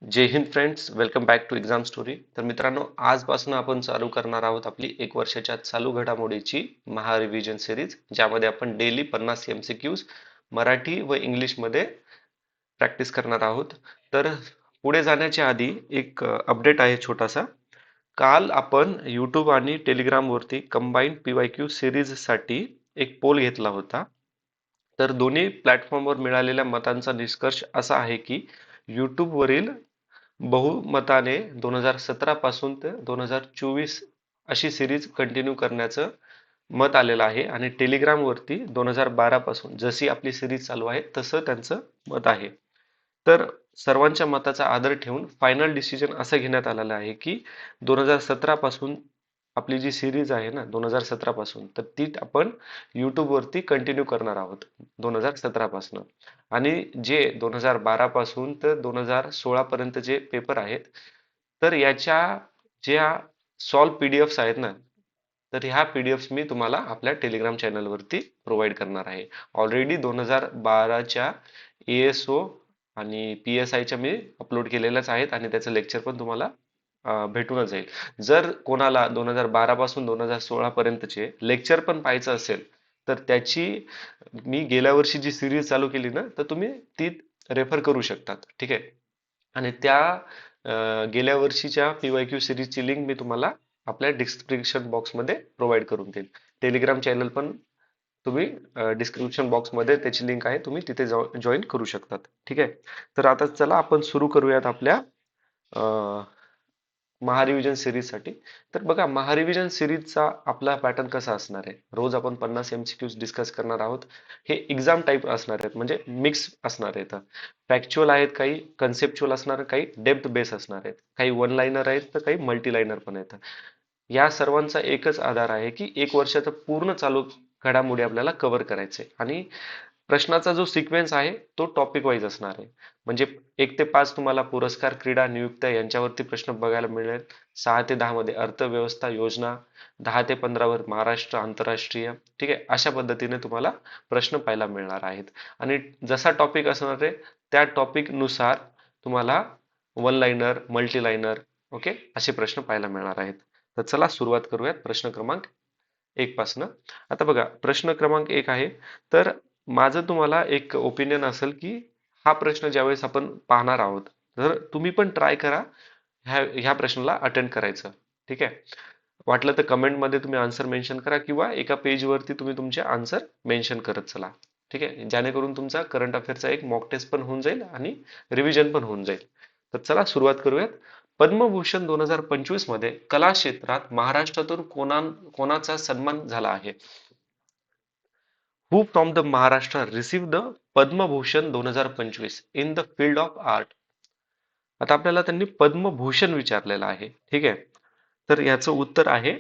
Jai Hind friends, welcome back to exam story. तर मित्रांनो, आजपासून आपण चालू करणार आहोत आपली एक वर्षाच्या चालू घडामोडीची महारिव्हिजन सिरीज, ज्यामध्ये आपण डेली 50 MCQs मराठी व इंग्लिशमध्ये प्रॅक्टिस करणार आहोत. तर पुढे जाण्याच्या आधी एक अपडेट आहे छोटासा. काल आपण यूट्यूब आणि टेलिग्राम वरती कंबाईंड PYQ सिरीजसाठी एक पोल घेतला होता. तर दोन्ही प्लॅटफॉर्मवर मिळालेल्या मतांचा निष्कर्ष असा आहे की YouTube वरील बहुमताने 2017 पासून ते 2024 अशी सिरीज कंटिन्यू करण्याचं मत आलेलं आहे आणि टेलिग्राम वरती 2012 पासून जशी आपली सिरीज चालू आहे तसं त्यांचं मत आहे. तर सर्वांच्या मताचा आदर ठेवून फायनल डिसिजन असं घेण्यात आलेलं आहे की 2017 पासून आपली जी सिरीज आहे ना 2017 पासून, तर ती आपण YouTube वरती कंटिन्यू करणार आहोत 2017 पासून. आणि जे 2012 पासून तर 2016 पर्यंत जे पेपर आहेत, तर याच्या ज्या सॉल्व PDFs आहेत ना, तर ह्या PDFs मी तुम्हाला आपल्या टेलिग्राम चॅनल वरती प्रोव्हाइड करणार आहे. ऑलरेडी 2012च्या ASO आणि PSIच्या मी अपलोड केलेल्याच आहेत आणि त्याचं लेक्चर पण तुम्हाला भेटूनच जाईल. जर कोणाला 2012 पासून 2016 पर्यंतचे लेक्चर पण पाहायचं असेल, तर त्याची मी गेल्या वर्षी जी सिरीज चालू केली ना, तर तुम्ही ती रेफर करू शकतात. ठीक आहे. आणि त्या गेल्या वर्षीच्या PYQ सिरीजची लिंक मी तुम्हाला आपल्या डिस्क्रिप्शन बॉक्समध्ये प्रोव्हाइड करून देईल. टेलिग्राम चॅनल पण तुम्ही डिस्क्रिप्शन बॉक्समध्ये त्याची लिंक आहे, तुम्ही तिथे जॉईन करू शकतात. ठीक आहे. तर आता चला आपण सुरू करूयात आपल्या महारिव्हिजन सिरीजसाठी. तर बघा, महारिव्हिजन सिरीजचा आपला पॅटर्न कसा असणार आहे. रोज आपण 50 MCQs डिस्कस करणार आहोत. हे एक्झाम टाईप असणार आहेत, म्हणजे मिक्स असणार आहेत. फॅक्च्युअल आहेत, काही कन्सेप्च्युअल असणार, काही डेप्थ बेस असणार आहेत, काही वन लाईनर आहेत तर काही मल्टी लाईनर पण आहेत. या सर्वांचा एकच आधार आहे की एक वर्षाचा पूर्ण चालू घडामोडी आपल्याला कव्हर करायचे आणि प्रश्नाचा जो सिक्वेन्स आहे तो टॉपिक वाईज असणार आहे. म्हणजे 1 ते 5 तुम्हाला पुरस्कार, क्रीडा, नियुक्त्या यांच्यावरती प्रश्न बघायला मिळेल. 6 ते 10 मध्ये अर्थव्यवस्था, योजना, 10 ते 15 वर महाराष्ट्र, आंतरराष्ट्रीय. ठीक आहे, अशा पद्धतीने तुम्हाला प्रश्न पाहायला मिळणार आहेत. आणि जसा टॉपिक असणार आहे त्या टॉपिक नुसार तुम्हाला one liner, multi liner, okay, असे प्रश्न पाहायला मिळणार आहेत. तर चला सुरुवात करूयात प्रश्न क्रमांक 1 पासनं. आता बघा, प्रश्न क्रमांक 1 आहे. तर माझं तुम्हाला एक ओपिनियन असेल की हा प्रश्न ज्यावेळेस आपण पाहणार आहोत, तर तुम्ही पण ट्राय करा ह्या प्रश्नाला अटेंड करायचं. ठीक आहे. वाटलं तर कमेंटमध्ये तुम्ही आन्सर मेन्शन करा किंवा एका पेजवरती तुम्ही तुमचे आन्सर मेन्शन करत चला. ठीक आहे, जेणेकरून तुमचा करंट अफेअरचा एक मॉक टेस्ट पण होऊन जाईल आणि रिव्हिजन पण होऊन जाईल. तर चला सुरुवात करूयात. पद्मभूषण 2025 मध्ये कला क्षेत्रात महाराष्ट्रातून कोणाचा सन्मान झाला आहे? Who from the Maharashtra received the Padma Bhushan 2025 in the field of art? आता आपल्याला त्यांनी पद्मभूषण विचारलेलं आहे. ठीक आहे. तर याचं उत्तर आहे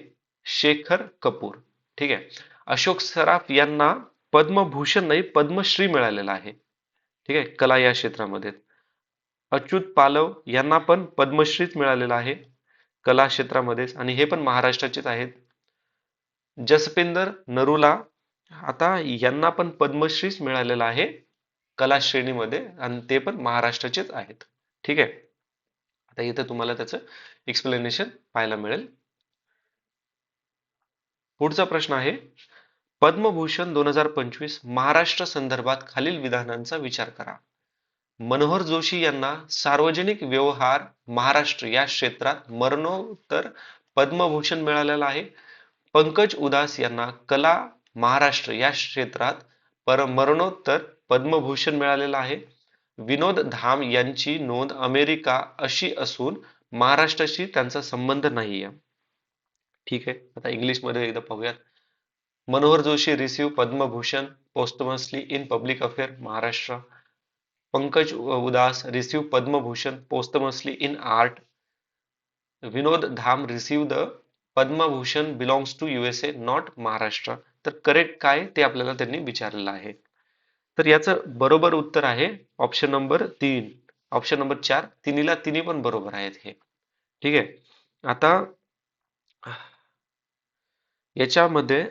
शेखर कपूर. ठीक आहे. अशोक सराफ यांना पद्मभूषण नाही, पद्मश्री मिळालेला आहे. ठीक आहे, कला या क्षेत्रामध्ये. अच्युत पालव यांना पण पद्मश्रीच मिळालेला आहे कला क्षेत्रामध्येच, आणि हे पण महाराष्ट्राचेच आहेत. जसपिंदर नरूला, आता यांना पण पद्मश्रीच मिळालेला आहे कला श्रेणीमध्ये, आणि ते पण महाराष्ट्राचेच आहेत. ठीक आहे. आता इथं तुम्हाला त्याचं एक्सप्लेनेशन पाहायला मिळेल. पुढचा प्रश्न आहे, पद्मभूषण 2025 महाराष्ट्र संदर्भात खालील विधानांचा विचार करा. मनोहर जोशी यांना सार्वजनिक व्यवहार महाराष्ट्र या क्षेत्रात मरणोत्तर पद्मभूषण मिळालेला आहे. पंकज उधास यांना कला महाराष्ट्र या क्षेत्रात मरणोत्तर पद्मभूषण मिळालेला आहे. विनोद धाम यांची नोंद अमेरिका अशी असून महाराष्ट्राशी त्यांचा संबंध नाहीये. ठीक आहे. आता इंग्लिश मध्ये एकदा पाहूयात. Manohar Joshi receive Padma Bhushan posthumously in public affair Maharashtra. Pankaj Udhas receive Padma Bhushan posthumously in art. Vinod Dham receive the Padma Bhushan belongs to USA not Maharashtra. तर करेक्ट काय ते आपल्याला त्यांनी विचारलेलं आहे. तर याचं बरोबर उत्तर आहे ऑप्शन नंबर 3, ऑप्शन नंबर 4. तिन्हीला तिन्ही पण बरोबर आहेत हे. ठीक आहे. आता याच्यामध्ये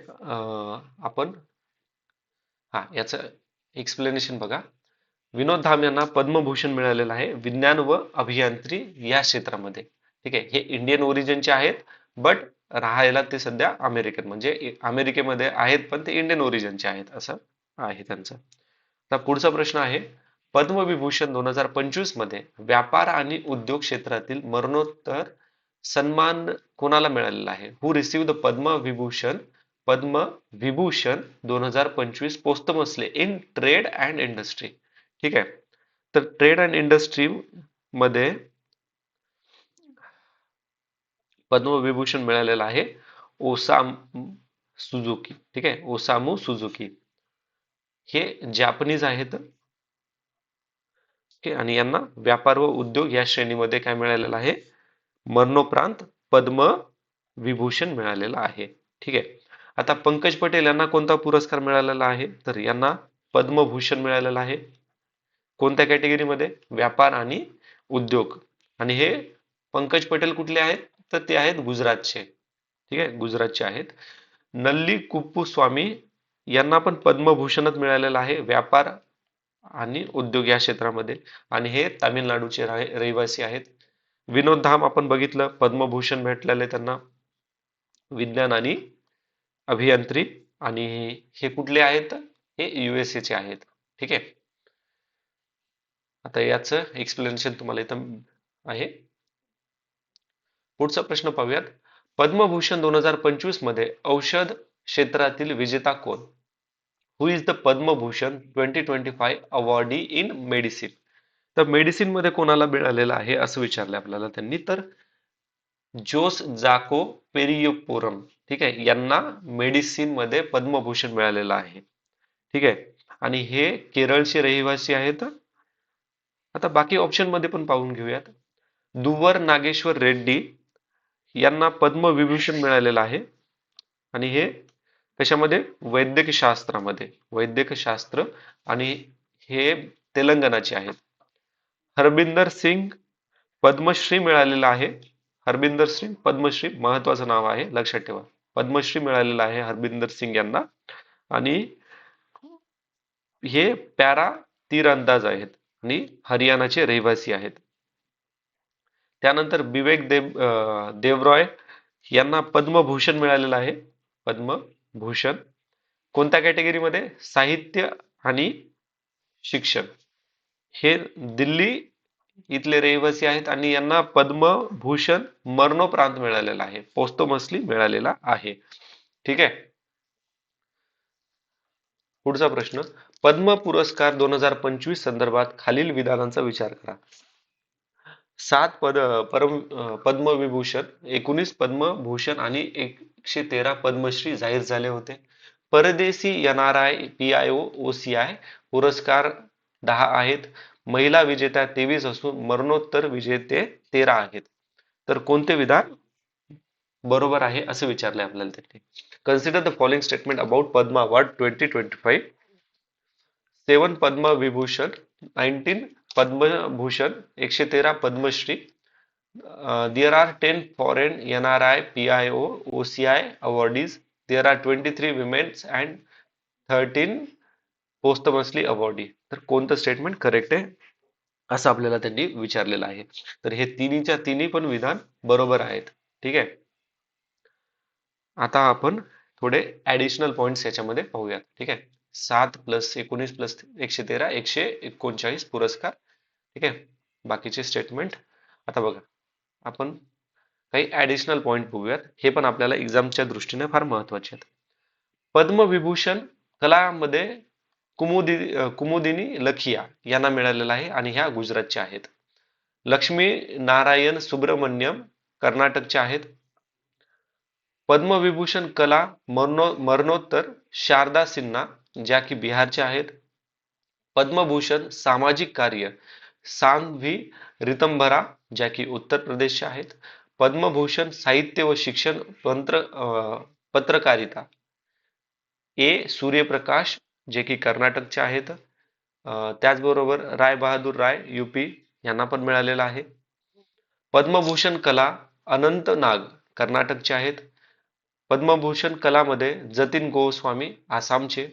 आपण याचं एक्सप्लेनेशन बघा. विनोद धाम यांना पद्मभूषण मिळालेलं आहे विज्ञान व अभियांत्रिकी या क्षेत्रामध्ये. ठीक आहे, हे इंडियन ओरिजिनचे आहेत, बट राहायला ते सध्या अमेरिकन म्हणजे अमेरिकेमध्ये आहेत, पण ते इंडियन ओरिजिनचे आहेत असं आहे त्यांचं. आता पुढचा प्रश्न आहे, पद्मविभूषण 2025 मध्ये व्यापार आणि उद्योग क्षेत्रातील मरणोत्तर सन्मान कोणाला मिळालेला आहे? Who receive the Padma Vibhushan 2025 posthumously in trade and industry. ठीक आहे, तर ट्रेड अँड इंडस्ट्री मध्ये पद्मविभूषण मिळालेला आहे ओसामू सुझुकी. ठीक आहे, ओसामू सुझुकी हे जॅपनीज आहेत. ओके, आणि यांना व्यापार व उद्योग या श्रेणीमध्ये काय मिळालेलं आहे? मरणोपरांत पद्म विभूषण मिळालेला आहे. ठीक आहे, आता पंकज पटेल यांना कोणता पुरस्कार मिळालेला आहे? तर यांना पद्मभूषण मिळालेला आहे. कोणत्या कॅटेगरीमध्ये? व्यापार आणि उद्योग. आणि हे पंकज पटेल कुठले आहेत? तर ते आहेत गुजरातचे. ठीक आहे, गुजरातचे आहेत. नल्ली कुप्पुस्वामी यांना पण पद्मभूषणच मिळालेला आहे व्यापार आणि उद्योग या क्षेत्रामध्ये, आणि हे तामिळनाडूचे रहिवासी आहेत. विनोद धाम आपण बघितलं, पद्मभूषण भेटलेले त्यांना विज्ञान आणि अभियांत्रिकी, आणि हे कुठले आहेत? हे USA चे आहेत. ठीक आहे, आता याचं एक्सप्लेनेशन तुम्हाला इथं आहे. पुढचा प्रश्न पाहूयात. पद्मभूषण 2025 मध्ये औषध क्षेत्रातील विजेता कोण? Who is the Padma Bhushan 2025 awardee in medicine? तर मेडिसिन मध्ये कोणाला मिळालेलं आहे असं विचारलं आपल्याला त्यांनी, तर जोस जाको पेरियोपुरम. ठीक आहे, यांना मेडिसिन मध्ये पद्मभूषण मिळालेलं आहे. ठीक आहे, आणि हे केरळचे रहिवासी आहेत. आता बाकी ऑप्शन मध्ये पण पाहून घेऊयात. दुव्वर नागेश्वर रेड्डी यांना पद्मविभूषण मिळालेलं आहे, आणि हे कशामध्ये? वैद्यक शास्त्रामध्ये, वैद्यक शास्त्र, आणि हे तेलंगणाचे आहेत. हरबिंदर सिंग पद्मश्री मिळालेला आहे. हरबिंदर सिंग पद्मश्री महत्वाचं नाव आहे, लक्षात ठेवा. पद्मश्री मिळालेला आहे हरबिंदर सिंग यांना, आणि हे पॅरा तीरंदाज आहेत आणि हरियाणाचे रहिवासी आहेत. त्यानंतर विवेक देवरॉय यांना पद्मभूषण मिळालेलं आहे. पद्मभूषण कोणत्या कॅटेगरीमध्ये? साहित्य आणि शिक्षण. हे दिल्ली इथले रहिवासी आहेत, आणि यांना पद्मभूषण मरणोपरांत मिळालेला आहे, पोस्टमसली मिळालेला आहे. ठीक आहे, पुढचा प्रश्न, पद्म पुरस्कार 2025 संदर्भात खालील विधानांचा विचार करा. 7 पद्मविभूषण, 19 पद्मभूषण आणि 113 पद्मश्री जाहीर झाले होते. परदेशी NRI PIO OCI पुरस्कार 10 आहेत. महिला विजेत्या 23 असून मरणोत्तर विजेते 13 आहेत. तर कोणते विधान बरोबर आहे असं विचारलंय आपल्याला त्यांनी. Consider the following statement about Padma award 2025. 7 Padma Vibhushan, 19 Padma Bhushan, 113 Padma Shri. There are 10 foreign NRI PIO OCI awardees. There are 23 women's and 13 posthumously awardee. तर कोणतं स्टेटमेंट करेक्ट आहे असं आपल्याला त्यांनी विचारलेलं आहे. तर हे तिन्हीच्या तिन्ही पण विधान बरोबर आहेत. ठीक आहे, आता आपण थोडे ऍडिशनल पॉइंट्स याच्यामध्ये पाहूयात. ठीक आहे, 7 प्लस 19 प्लस 113 139 पुरस्कार. ठीक आहे, बाकीचे स्टेटमेंट. आता बघा, आपण काही ऍडिशनल पॉइंट बघूयात, हे पण आपल्याला एक्झामच्या दृष्टीने फार महत्वाचे आहेत. पद्मविभूषण कलामध्ये कुमुदिनी लखिया यांना मिळालेला आहे, आणि ह्या गुजरातच्या आहेत. लक्ष्मी नारायण सुब्रमण्यम कर्नाटकच्या आहेत. पद्मविभूषण कला मरणोत्तर शारदा सिन्हा ज्या की बिहारच्या आहेत. पद्मभूषण सामाजिक कार्य सांघवी रितंभरा ज्या की उत्तर प्रदेशच्या आहेत. पद्मभूषण साहित्य व शिक्षण पत्रकारिता सूर्यप्रकाश जे की कर्नाटकचे आहेत. त्याचबरोबर राय बहादूर राय UP यांना पण मिळालेला आहे. पद्मभूषण कला अनंत नाग कर्नाटकचे आहेत. पद्मभूषण कलामध्ये जतीन गोस्वामी आसामचे.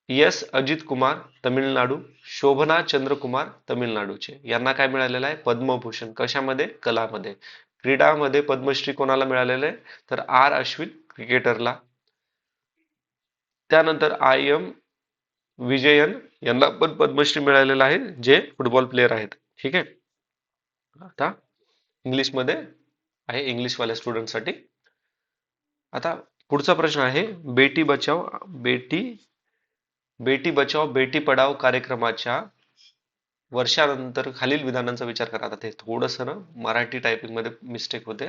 एस अजित कुमार तामिळनाडू, शोभना चंद्रकुमार तामिळनाडूचे. यांना काय मिळालेलं आहे? पद्मभूषण. कशामध्ये? कलामध्ये. क्रीडामध्ये पद्मश्री कोणाला मिळालेलं आहे? तर आर अश्विन क्रिकेटरला. त्यानंतर आय एम विजयन यांना पण पद्मश्री मिळालेला आहे, जे फुटबॉल प्लेयर आहेत. ठीक आहे. आता इंग्लिशमध्ये आहे, इंग्लिशवाल्या स्टुडंटसाठी. आता पुढचा प्रश्न आहे, बेटी बचाव बेटी बेटी बचाव बेटी पढाओ कार्यक्रमाच्या वर्षानंतर खालील विधानांचा विचार करा. आता ते थोडस ना मराठी टायपिंग मध्ये मिस्टेक होते.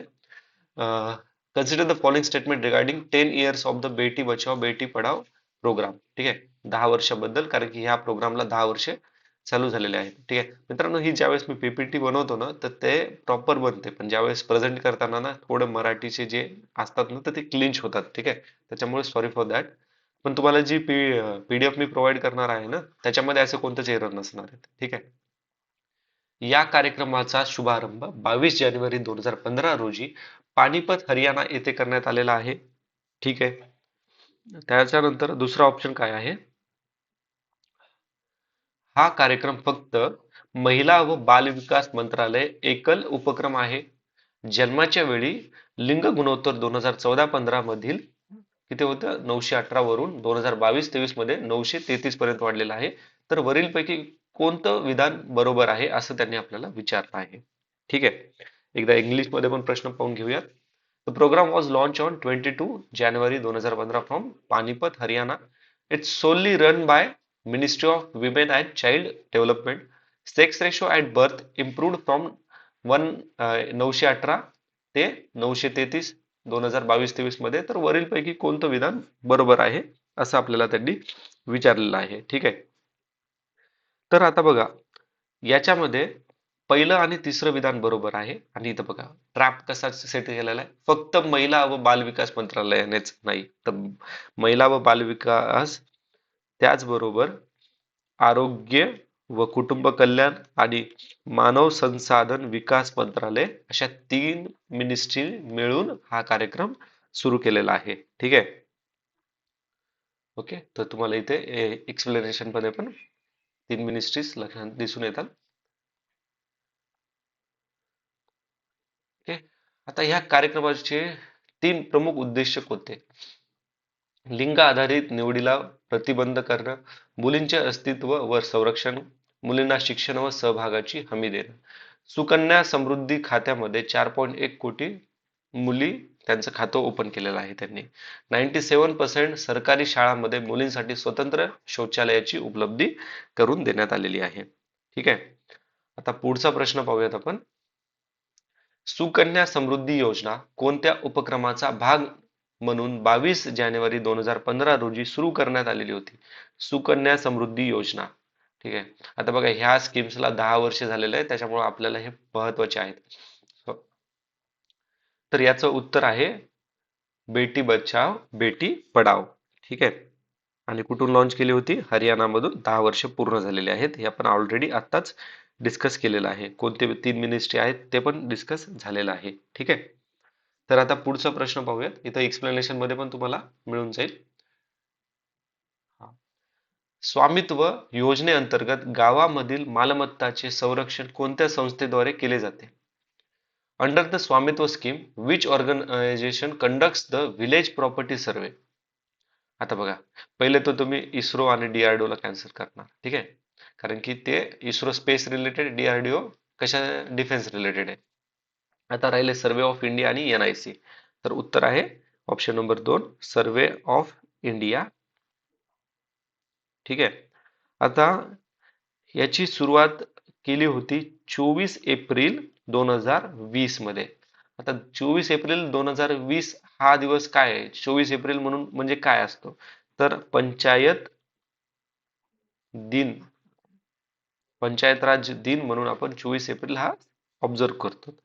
Consider the following statement regarding 10 years of the Beti Bachao Beti Padhao programme. ठीक आहे, 10 वर्षाबद्दल, कारण की ह्या प्रोग्रामला 10 वर्षे चालू झालेले आहेत. ठीक आहे मित्रांनो, ही ज्यावेळेस मी पीपीटी बनवतो ना, तर ते प्रॉपर बनते, पण ज्यावेळेस प्रेझेंट करताना ना थोडं मराठीचे जे असतात ना, तर ते क्लिंच होतात. ठीक आहे, त्याच्यामुळे सॉरी फॉर दॅट. पण तुम्हाला जी पीडीएफ मी प्रोव्हाइड करणार आहे ना, त्याच्यामध्ये असं कोणतंच एरर नसणार आहे. ठीक आहे. या कार्यक्रमाचा शुभारंभ 22 जानेवारी 2015 रोजी पानिपत हरियाणा येथे करण्यात आलेला आहे. ठीक आहे. त्याच्यानंतर दुसरा ऑप्शन काय आहे? हा कार्यक्रम फक्त महिला व बाल विकास मंत्रालय एकल उपक्रम आहे. जन्माच्या वेळी लिंग गुणोत्तर 2014-15 मधील किती होतं? 918 वरून 2022-23 मध्ये 933 पर्यंत वाढलेलं आहे. तर वरीलपैकी कोणतं विधान बरोबर आहे असं त्यांनी आपल्याला विचारलं आहे. ठीक आहे. एकदा इंग्लिश मध्ये पण प्रश्न पाहून घेऊयात. The program was launched on 22 January 2015 from Panipat, Haryana. It's solely run by Ministry of Women and Child Development. Sex ratio at birth improved from 918 ते 933 2022-23 मध्ये. तर वरीलपैकी कोणतं विधान बरोबर आहे असं आपल्याला त्यांनी विचारलेलं आहे. ठीक आहे. तर आता बघा, याच्यामध्ये पहिलं आणि तिसरं विधान बरोबर आहे. आणि इथं बघा ट्रॅप कसा सेट केलेला आहे, फक्त महिला व बालविकास मंत्रालयानेच नाही, तर महिला व बालविकास, त्याचबरोबर आरोग्य व कुटुंब कल्याण आणि मानव संसाधन विकास मंत्रालय, अशा 3 मिनिस्ट्री मिळून हा कार्यक्रम सुरू केलेला आहे. ठीक आहे. ओके, तर तुम्हाला इथे एक्सप्लेनेशन मध्ये पण 3 मिनिस्ट्रीज लक्षात दिसून येतात. ओके. आता ह्या कार्यक्रमाचे 3 प्रमुख उद्देश होते. लिंग आधारित निवडीला प्रतिबंध करणं, मुलींचे अस्तित्व व संरक्षण, मुलींना शिक्षण व सहभागाची हमी देणं. सुकन्या समृद्धी खात्यामध्ये 4.1 कोटी मुली त्यांचं खातं ओपन केलेलं आहे त्यांनी. 97% सरकारी शाळांमध्ये मुलींसाठी स्वतंत्र शौचालयाची उपलब्धी करून देण्यात आलेली आहे. ठीक आहे. आता पुढचा प्रश्न पाहूयात आपण. सुकन्या समृद्धी योजना कोणत्या उपक्रमाचा भाग म्हणून 22 जानेवारी 2015 रोजी सुरू करण्यात आलेली होती? सुकन्या समृद्धी योजना. ठीक आहे. आता बघा, ह्या स्कीम्सला 10 वर्ष झालेले आहे, त्याच्यामुळे आपल्याला हे महत्वाचे आहेत. तर याचं उत्तर आहे बेटी बचाव बेटी पढाओ. ठीक आहे. आणि कुठून लॉन्च केली होती? हरियाणामधून. 10 वर्ष पूर्ण झालेले आहेत, हे आपण ऑलरेडी आत्ताच डिस्कस केलेलं आहे. कोणते 3 मिनिस्ट्री आहेत ते पण डिस्कस झालेलं आहे. ठीक आहे. तर आता पुढचा प्रश्न पाहूयात. इथं एक्सप्लेनेशन मध्ये पण तुम्हाला मिळून जाईल. स्वामित्व योजनेअंतर्गत गावामधील मालमत्ताचे संरक्षण कोणत्या संस्थेद्वारे केले जाते? Under the Swamitva scheme which organisation conducts the village property survey? आता बघा, पहिले तर तुम्ही इस्रो आणि डीआरडीओ ला कॅन्सल करणार. ठीक आहे, कारण की ते इस्रो स्पेस रिलेटेड, डीआरडीओ कशा डिफेन्स रिलेटेड आहे. आता राहिले सर्वे ऑफ इंडिया आणि एनआयसी. तर उत्तर आहे option number 2, survey of India. ठीक आहे. आता याची सुरुवात केली होती 24 एप्रिल 2020 मध्ये. आता 24 एप्रिल 2020 हा दिवस काय आहे? 24 एप्रिल म्हणून म्हणजे काय असतो? तर दिन पंचायत राज दिन म्हणून आपण 24 एप्रिल हा ऑब्झर्व करतो.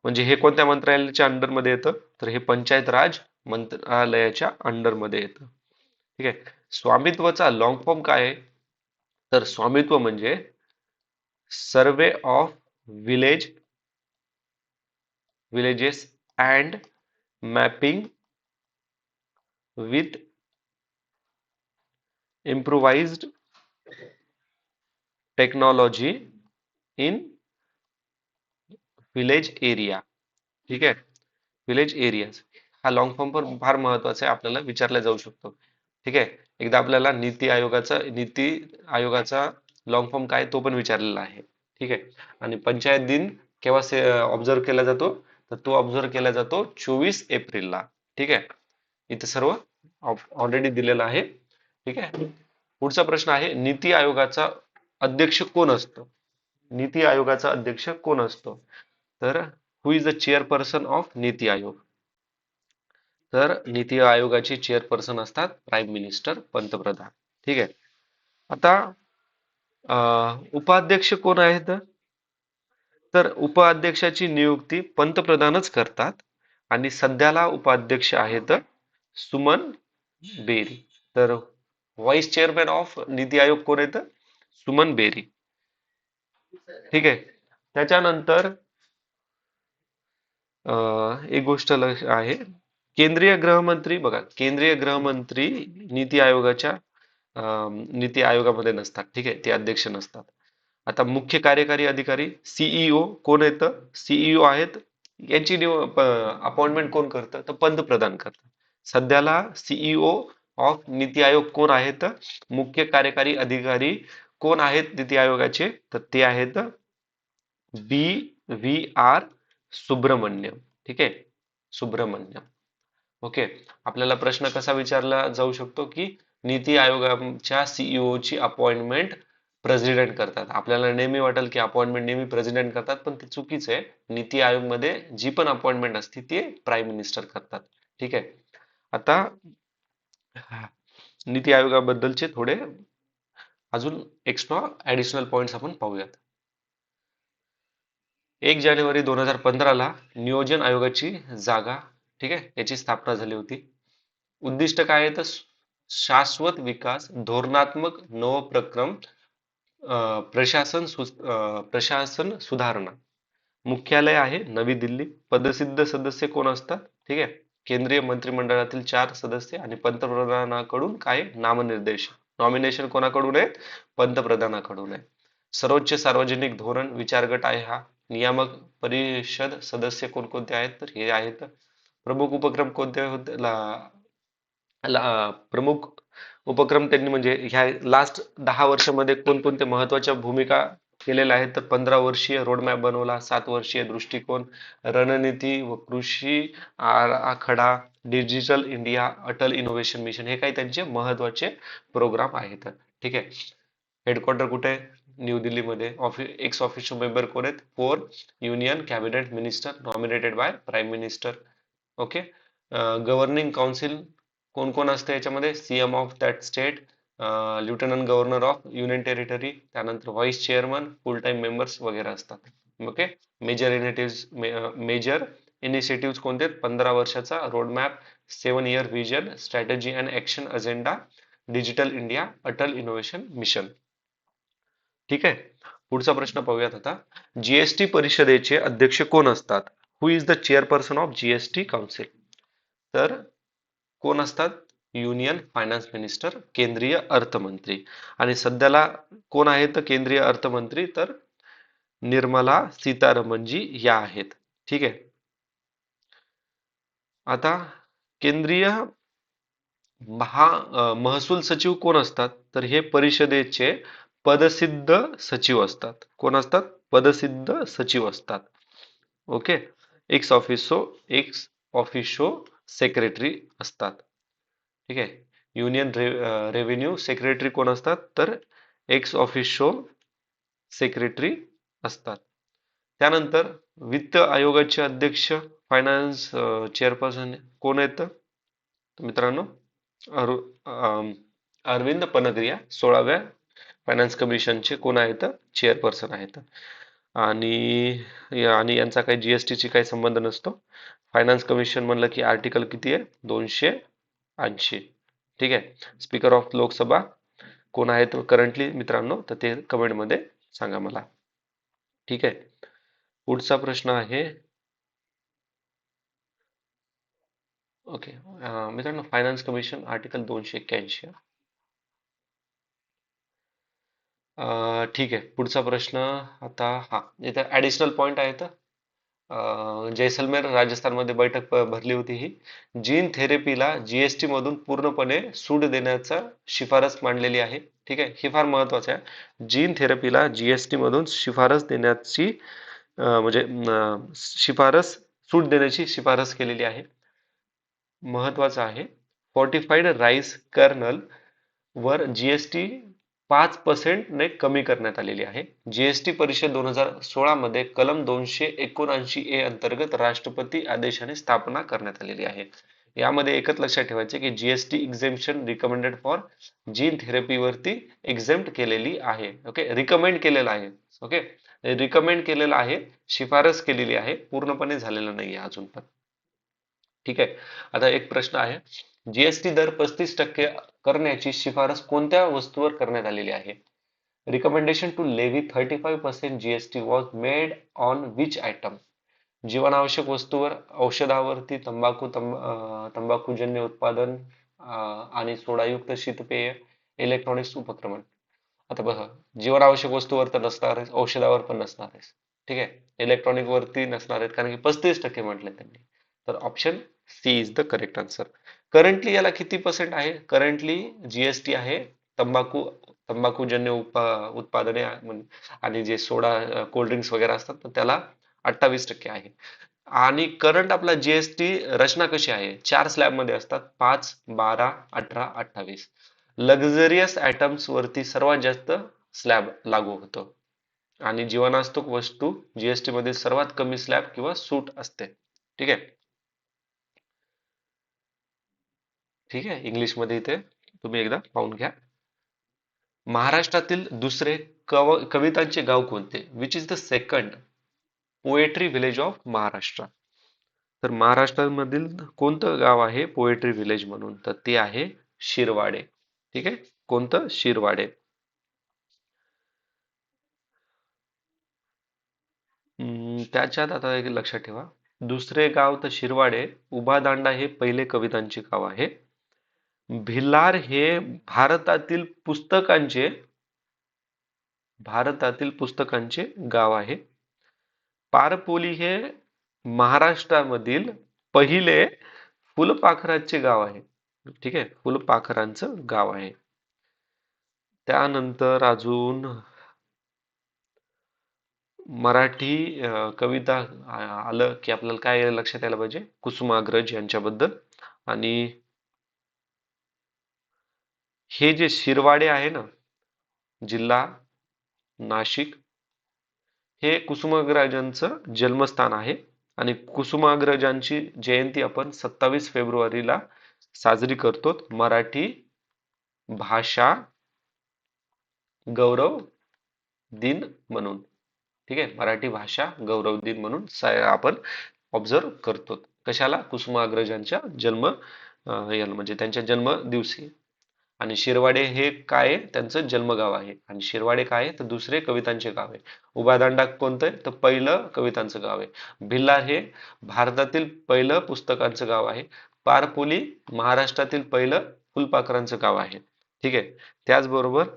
म्हणजे हे कोणत्या मंत्रालयाच्या अंडर मध्ये येतं? तर हे पंचायत राज मंत्रालयाच्या अंडर मध्ये येतं. ठीक आहे. स्वामित्वचा लॉंग फॉर्म काय आहे? तर स्वामित्व म्हणजे survey of village villages and mapping with improvised technology in village area. ठीक आहे, विलेज एरियाज हा लॉंग फॉर्म पण फार महत्वाचा आहे, आपल्याला विचारला जाऊ शकतो. ठीक आहे, एकदा आपल्याला नीती आयोगाचा लॉंग फॉर्म काय तो पण विचारलेला आहे. ठीक आहे, आणि पंचायत दिन केव्हा ऑब्झर्व केला जातो, तर तो ऑब्झर्व केला जातो 24 एप्रिलला. ठीक आहे, इथे सर्व ऑलरेडी दिलेलं आहे. ठीक आहे, पुढचा प्रश्न आहे नीती आयोगाचा अध्यक्ष कोण असतो. नीती आयोगाचा अध्यक्ष कोण असतो, तर हु is the chairperson of NITI Aayog. तर नीती आयोगाचे चेअरपर्सन असतात प्राईम मिनिस्टर, पंतप्रधान. ठीक आहे, आता उपाध्यक्ष कोण आहेत, तर उपाध्यक्षाची नियुक्ती पंतप्रधानच करतात आणि सध्याला उपाध्यक्ष आहेत सुमन बेरी. तर vice chairman of NITI Aayog कोण आहेत, सुमन बेरी. ठीक आहे, त्याच्यानंतर एक गोष्ट आहे, केंद्रीय गृहमंत्री बघा, केंद्रीय गृहमंत्री नीती आयोगाच्या नीती आयोगामध्ये नसतात. ठीक आहे, ते अध्यक्ष नसतात. आता मुख्य कार्यकारी अधिकारी सीईओ कोण येतं, सीईओ आहेत, यांची अपॉइंटमेंट कोण करतं, तर पंतप्रधान करतात. सध्याला सीईओ ऑफ नीती आयोग कोण आहेत, मुख्य कार्यकारी अधिकारी कोण आहेत नीती आयोगाचे, तर ते आहेत बी व्ही आर सुब्रमण्यम. ठीक आहे, सुब्रमण्यम. ओके, आपल्याला प्रश्न कसा विचारला जाऊ शकतो की नीती आयोगाच्या सीईओ ची अपॉइंटमेंट प्रेसिडेंट करतात. आपल्याला नेहमी वाटेल की अपॉइंटमेंट नेहमी प्रेसिडेंट करतात, पण ते चुकीचं आहे. नीती आयोग मध्ये जी पण अपॉइंटमेंट असते ते प्राईम मिनिस्टर करतात. ठीक आहे, आता नीती आयोगाबद्दलचे थोडे अजून एक्स्ट्रा ऍडिशनल पॉइंट्स आपण पाहूयात. 1 जानेवारी 2015ला नियोजन आयोगाची जागा, ठीक आहे, याची स्थापना झाली होती. उद्दिष्ट काय आहे, तर शाश्वत विकास, धोरणात्मक नवोपक्रम, प्रशासन सुधारणा. मुख्यालय आहे नवी दिल्ली. पदसिद्ध सदस्य कोण असतात, ठीक आहे, केंद्रीय मंत्रिमंडळातील 4 सदस्य आणि पंतप्रधानाकडून काय नामनिर्देश, नॉमिनेशन कोणाकडून आहेत, पंतप्रधानाकडून आहे. सर्वोच्च सार्वजनिक धोरण विचार गट आहे हा. नियामक परिषद सदस्य कोणकोणते आहेत, तर हे आहेत. प्रमुख उपक्रम कोणते होते, प्रमुख उपक्रम त्यांनी म्हणजे ह्या लास्ट 10 वर्षामध्ये कोणकोणत्या महत्वाच्या भूमिका केलेल्या आहेत, तर 15 वर्षीय रोडमॅप बनवला, 7 वर्षीय दृष्टिकोन, रणनीती व कृषी आराखडा, digital India, Atal innovation mission, हे काही त्यांचे महत्वाचे प्रोग्राम आहेत. ठीक आहे, हेडक्वार्टर कुठे आहे, न्यू दिल्लीमध्ये. एक्स ऑफिशियल मेंबर कोण आहेत, 4 union cabinet minister nominated by prime minister. Okay, governing council कोण कोण असतं याच्यामध्ये, CM of that state, lieutenant governor of union territory, त्यानंतर vice chairman, full time members वगैरे असतात. ओके, मेजर इनिशिएटिव्ह कोणते, 15 वर्षाचा roadmap, 7 year vision, strategy and action agenda, digital India, Atal innovation mission. ठीक आहे, पुढचा प्रश्न पाहूयात आता. जीएसटी परिषदेचे अध्यक्ष कोण असतात, who is the chairperson of GST council. तर कोण असतात, युनियन फायनान्स मिनिस्टर, केंद्रीय अर्थमंत्री. आणि सध्याला कोण आहेत केंद्रीय अर्थमंत्री, तर निर्मला सीतारमणजी या आहेत. ठीक आहे, आता केंद्रीय महसूल सचिव कोण असतात, तर हे परिषदेचे पदसिद्ध सचिव असतात. कोण असतात, पदसिद्ध सचिव असतात. ओके, एक्स ऑफिसो सेक्रेटरी असतात. ठीक आहे, युनियन रेव्हेन्यू सेक्रेटरी कोण असतात, तर एक्स ऑफिसो सेक्रेटरी असतात. त्यानंतर वित्त आयोगाचे अध्यक्ष, फायनान्स चेअरपर्सन कोण आहेत, तर मित्रांनो अरविंद पनगरिया 16व्या फायनान्स कमिशनचे कोण आहेत, चेअरपर्सन आहेत. आणि यांचा काही जीएसटी ची काही संबंध नसतो. फायनान्स कमिशन म्हणलं की आर्टिकल किती आहे, 280. ठीक आहे, स्पीकर ऑफ लोकसभा कोण आहेत करंटली मित्रांनो, तर ते कमेंट मध्ये सांगा मला. ठीक आहे, पुढचा प्रश्न आहे. ओके, मित्रांनो फायनान्स कमिशन आर्टिकल 281. ठीक आहे. पुढचा प्रश्न आता हा इथं ऍडिशनल पॉइंट आहे तर जैसलमेर राजस्थानमध्ये बैठक भरली होती ही. जीन थेरपीला जीएसटी मधून पूर्णपणे सूट देण्याचा शिफारस मांडलेली आहे. ठीक आहे, हे फार महत्वाचं आहे. जीन थेरपीला जीएसटी मधून शिफारस देण्याची म्हणजे शिफारस सूट देण्याची शिफारस केलेली आहे. महत्वाचं आहे. फॉर्टिफाईड राईस कर्नल वर जीएसटी 5% ने कमी करण्यात आलेली आहे. जीएसटी परिषद 2016 मध्ये कलम 279A अंतर्गत राष्ट्रपती आदेशाने स्थापना करण्यात आलेली आहे. यामध्ये एकच लक्षात ठेवायचे की GST exemption recommended for gene therapy वरती एक्झेम्प्ट केलेली आहे. ओके, रिकमेंड केलेलं आहे. ओके, रिकमेंड केलेलं आहे, शिफारस केलेली आहे, पूर्णपणे झालेलं नाहीये अजून पण. ठीक आहे. आता एक प्रश्न आहे. जीएसटी दर 35% करण्याची शिफारस कोणत्या वस्तूवर करण्यात आलेली आहे? Recommendation to levy 35% GST was made on which item? जीवनावश्यक वस्तूवर, औषधावरती, तंबाखूजन्य उत्पादन आणि सोडायुक्त शीतपेय, इलेक्ट्रॉनिक्स उपक्रम. आता बघा, जीवनावश्यक वस्तूवर तर नसणार आहे, औषधावर पण नसणार आहे. ठीक आहे, इलेक्ट्रॉनिक वरती नसणार आहेत कारण की 35% म्हटले त्यांनी. तर option C is the correct answer. Currently याला किती पर्सेंट आहे? करंटली जीएसटी आहे तंबाखू तंबाखूजन्य उत्पादने आणि जे सोडा कोल्ड ड्रिंक्स वगैरे असतात तर त्याला 28% आहे. आणि करंट आपला जीएसटी रचना कशी आहे? 4 स्लॅब मध्ये असतात, 5, 12, 18, 28. लक्झरियस आयटम्स वरती सर्वात जास्त स्लॅब लागू होतो आणि जीवनावश्यक वस्तू जीएसटी मध्ये सर्वात कमी स्लॅब किंवा सूट असते. ठीक आहे. ठीक आहे, इंग्लिश मध्ये इथे तुम्ही एकदा पाहून घ्या. महाराष्ट्रातील दुसरे कवितांचे गाव कोणते? Which is the second poetry village of Maharashtra? तर महाराष्ट्रामधील कोणतं गाव आहे पोएट्री विलेज म्हणून? तर ते आहे शिरवाडे. ठीक आहे, कोणतं? शिरवाडे. त्याच्यात आता एक लक्षात ठेवा, दुसरे गाव तर शिरवाडे. उभा दांडा हे पहिले कवितांचे गाव आहे. भिलार हे भारतातील पुस्तकांचे गाव आहे. पारपोली हे महाराष्ट्रामधील पहिले फुलपाखराचे गाव आहे. ठीक आहे, फुलपाखरांचं गाव आहे. त्यानंतर अजून मराठी कविता आलं की आपल्याला काय लक्षात यायला पाहिजे? कुसुमाग्रज यांच्याबद्दल. आणि हे जे शिरवाडे आहे ना, जिल्हा नाशिक, हे कुसुमाग्रजांचं जन्मस्थान आहे. आणि कुसुमाग्रजांची जयंती आपण 27 फेब्रुवारीला साजरी करतो, मराठी भाषा गौरव दिन म्हणून. ठीक आहे, मराठी भाषा गौरव दिन म्हणून आपण ऑब्झर्व करतो. कशाला? कुसुमाग्रजांच्या जन्म याला म्हणजे त्यांच्या जन्म दिवशी. आणि शिरवाडे हे काय आहे? त्यांचं जन्मगाव आहे. आणि शिरवाडे काय आहे? तर दुसरे कवितांचे गाव आहे. उभादांडा कोणतं आहे? तर पहिलं कवितांचं गाव आहे. भिल्लार हे भारतातील पहिलं पुस्तकांचं गाव आहे. पारपोली महाराष्ट्रातील पहिलं फुलपाखरांचं गाव आहे. ठीक आहे. त्याचबरोबर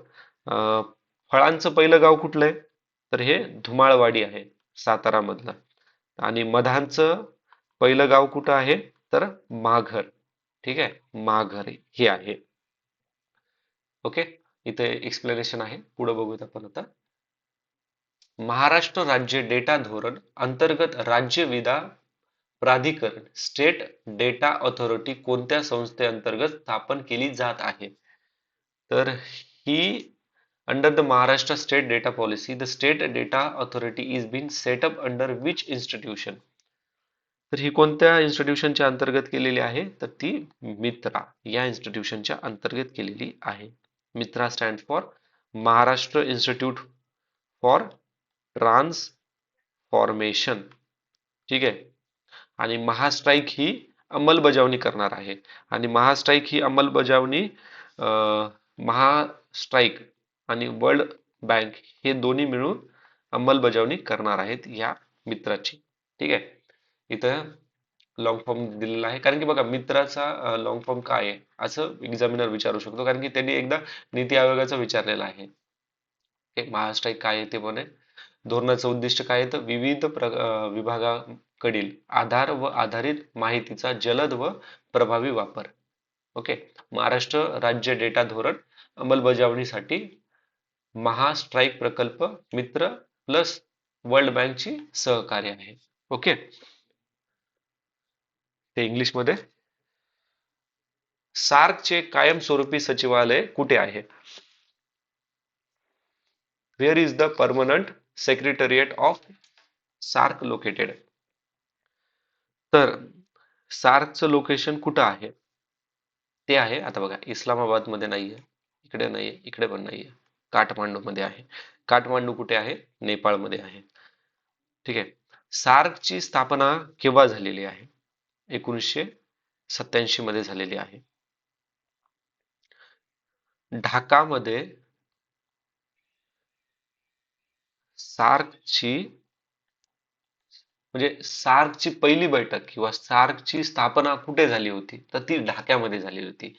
फळांचं पहिलं गाव कुठलं आहे? तर हे धुमाळवाडी आहे, सातारा मधलं. आणि मधांचं पहिलं गाव कुठं आहे? तर माघर. ठीक आहे, माघर हे आहे. ओके, इथे एक्सप्लेनेशन आहे. पुढे बघूयात आपण आता. महाराष्ट्र राज्य डेटा धोरण अंतर्गत राज्य विदा प्राधिकरण स्टेट डेटा ऑथॉरिटी कोणत्या संस्थेअंतर्गत स्थापन केली जात आहे? तर ही under the Maharashtra state data policy the state data authority is been set up under which institution? तर ही कोणत्या इन्स्टिट्यूशनच्या अंतर्गत केलेली आहे? तर ती मित्रा या इन्स्टिट्यूशनच्या अंतर्गत केलेली आहे. मित्रा stand for Maharashtra institute for transformation. ठीक आहे. आणि महास्ट्राईक ही अंमलबजावणी करणार आहे. आणि महास्ट्राईक ही अंमलबजावणी महास्ट्राईक आणि वर्ल्ड बँक हे दोन्ही मिळून अंमलबजावणी करणार आहेत या मित्राची. ठीक आहे. इथं लॉंग फॉर्म दिलेला आहे कारण की बघा, मित्राचा लॉंग फॉर्म काय आहे असं एक्झामिनर विचारू शकतो कारण की त्यांनी एकदा नीती आयोगाचा विचारलेला आहे. महास्ट्राईक काय आहे ते पण आहे. धोरणाचं उद्दिष्ट काय आहे तर विविध विभागाकडील आधार व आधारित माहितीचा जलद व प्रभावी वापर. ओके. महाराष्ट्र राज्य डेटा धोरण अंमलबजावणीसाठी महास्ट्राईक प्रकल्प मित्र प्लस वर्ल्ड बँकची सहकार्य आहे. ओके. ते इंग्लिशमध्ये. सार्कचे कायमस्वरूपी सचिवालय कुठे आहे? Where is the permanent secretariat of SAARC located? तर सार्कचं लोकेशन कुठं आहे ते आहे, आता बघा, इस्लामाबाद मध्ये नाहीये, इकडे नाहीये, इकडे पण नाहीये, काठमांडू मध्ये आहे. काठमांडू कुठे आहे? नेपाळ मध्ये आहे. ठीक आहे. सार्कची स्थापना केव्हा झालेली आहे? 1987 मध्ये झालेली आहे. ढाकामध्ये सार्कची म्हणजे सार्कची पहिली बैठक किंवा सार्कची स्थापना कुठे झाली होती तर ती ढाक्यामध्ये झाली होती.